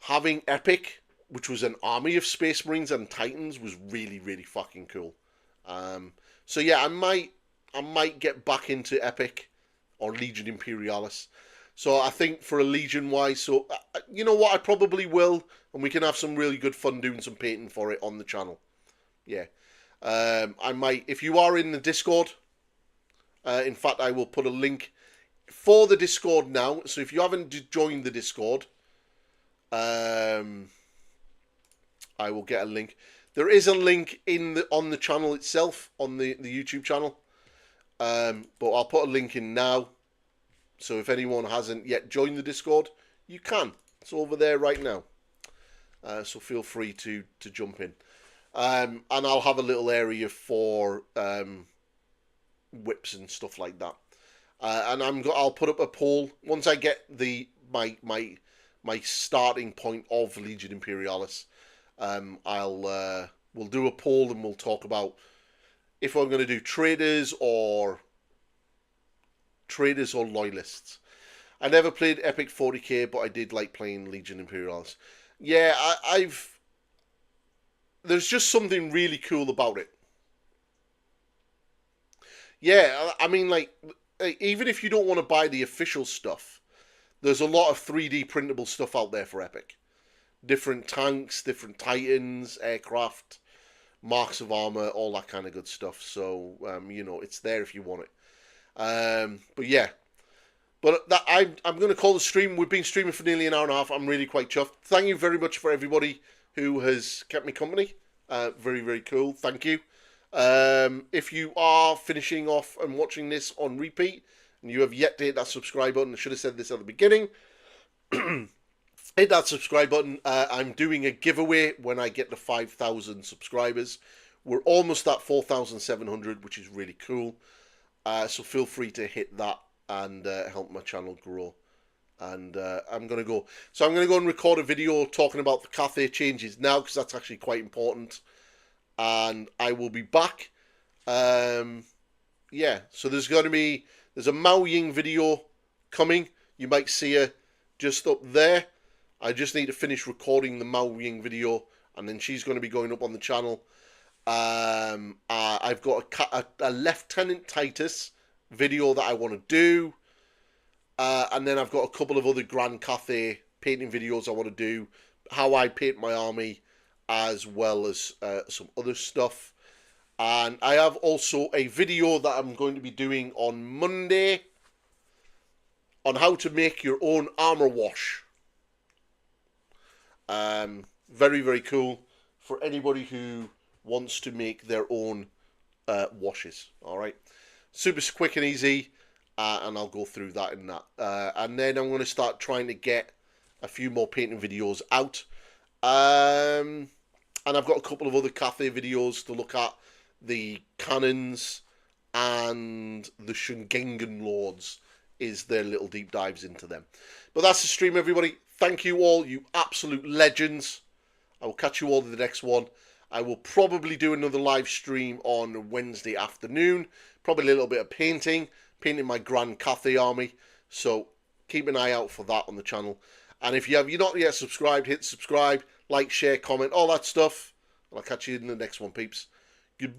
having Epic, which was an army of Space Marines and Titans, was really, really fucking cool. So yeah, I might get back into Epic or Legion Imperialis. So I think for a Legion wise, so you know what, I probably will, and we can have some really good fun doing some painting for it on the channel. Yeah, I might, if you are in the Discord. In fact, I will put a link for the Discord now. So if you haven't joined the Discord, I will get a link. There is a link on the channel itself, on the YouTube channel. But I'll put a link in now. So if anyone hasn't yet joined the Discord, you can. It's over there right now. So feel free to jump in. And I'll have a little area for whips and stuff like that. And I'll put up a poll once I get my starting point of Legion Imperialis. We'll do a poll and we'll talk about if I'm going to do traders or loyalists. I never played Epic 40k, but I did like playing Legion Imperialis. Yeah, there's just something really cool about it. Yeah, I mean, like, even if you don't want to buy the official stuff, there's a lot of 3D printable stuff out there for Epic. Different tanks, different titans, aircraft, marks of armor, all that kind of good stuff. So, you know, it's there if you want it. But yeah. But I'm going to call the stream. We've been streaming for nearly an hour and a half. I'm really quite chuffed. Thank you very much for everybody who has kept me company. Very, very cool. Thank you. If you are finishing off and watching this on repeat, and you have yet to hit that subscribe button, I should have said this at the beginning. Hit that subscribe button. I'm doing a giveaway when I get to 5,000 subscribers. We're almost at 4,700, which is really cool. So feel free to hit that and help my channel grow. And I'm going to go and record a video talking about the Cathay changes now, because that's actually quite important. And I will be back. Yeah, so there's a Mao Ying video coming. You might see her just up there. I just need to finish recording the Mao Ying video, and then she's going to be going up on the channel. I've got a Lieutenant Titus video that I want to do. And then I've got a couple of other Grand Cathay painting videos I want to do. How I paint my army, as well as some other stuff. And I have also a video that I'm going to be doing on Monday on how to make your own armor wash. Very, very cool for anybody who wants to make their own washes. Alright, super quick and easy, and I'll go through that in that. And then I'm going to start trying to get a few more painting videos out. And I've got a couple of other Cathay videos to look at. The cannons and the Shungengen Lords is their little deep dives into them. But that's the stream, everybody. Thank you all, you absolute legends. I will catch you all in the next one. I will probably do another live stream on Wednesday afternoon. Probably a little bit of painting my Grand Cathay army. So keep an eye out for that on the channel. And if you're not yet subscribed, hit subscribe, like, share, comment, all that stuff. And I'll catch you in the next one, peeps. Goodbye.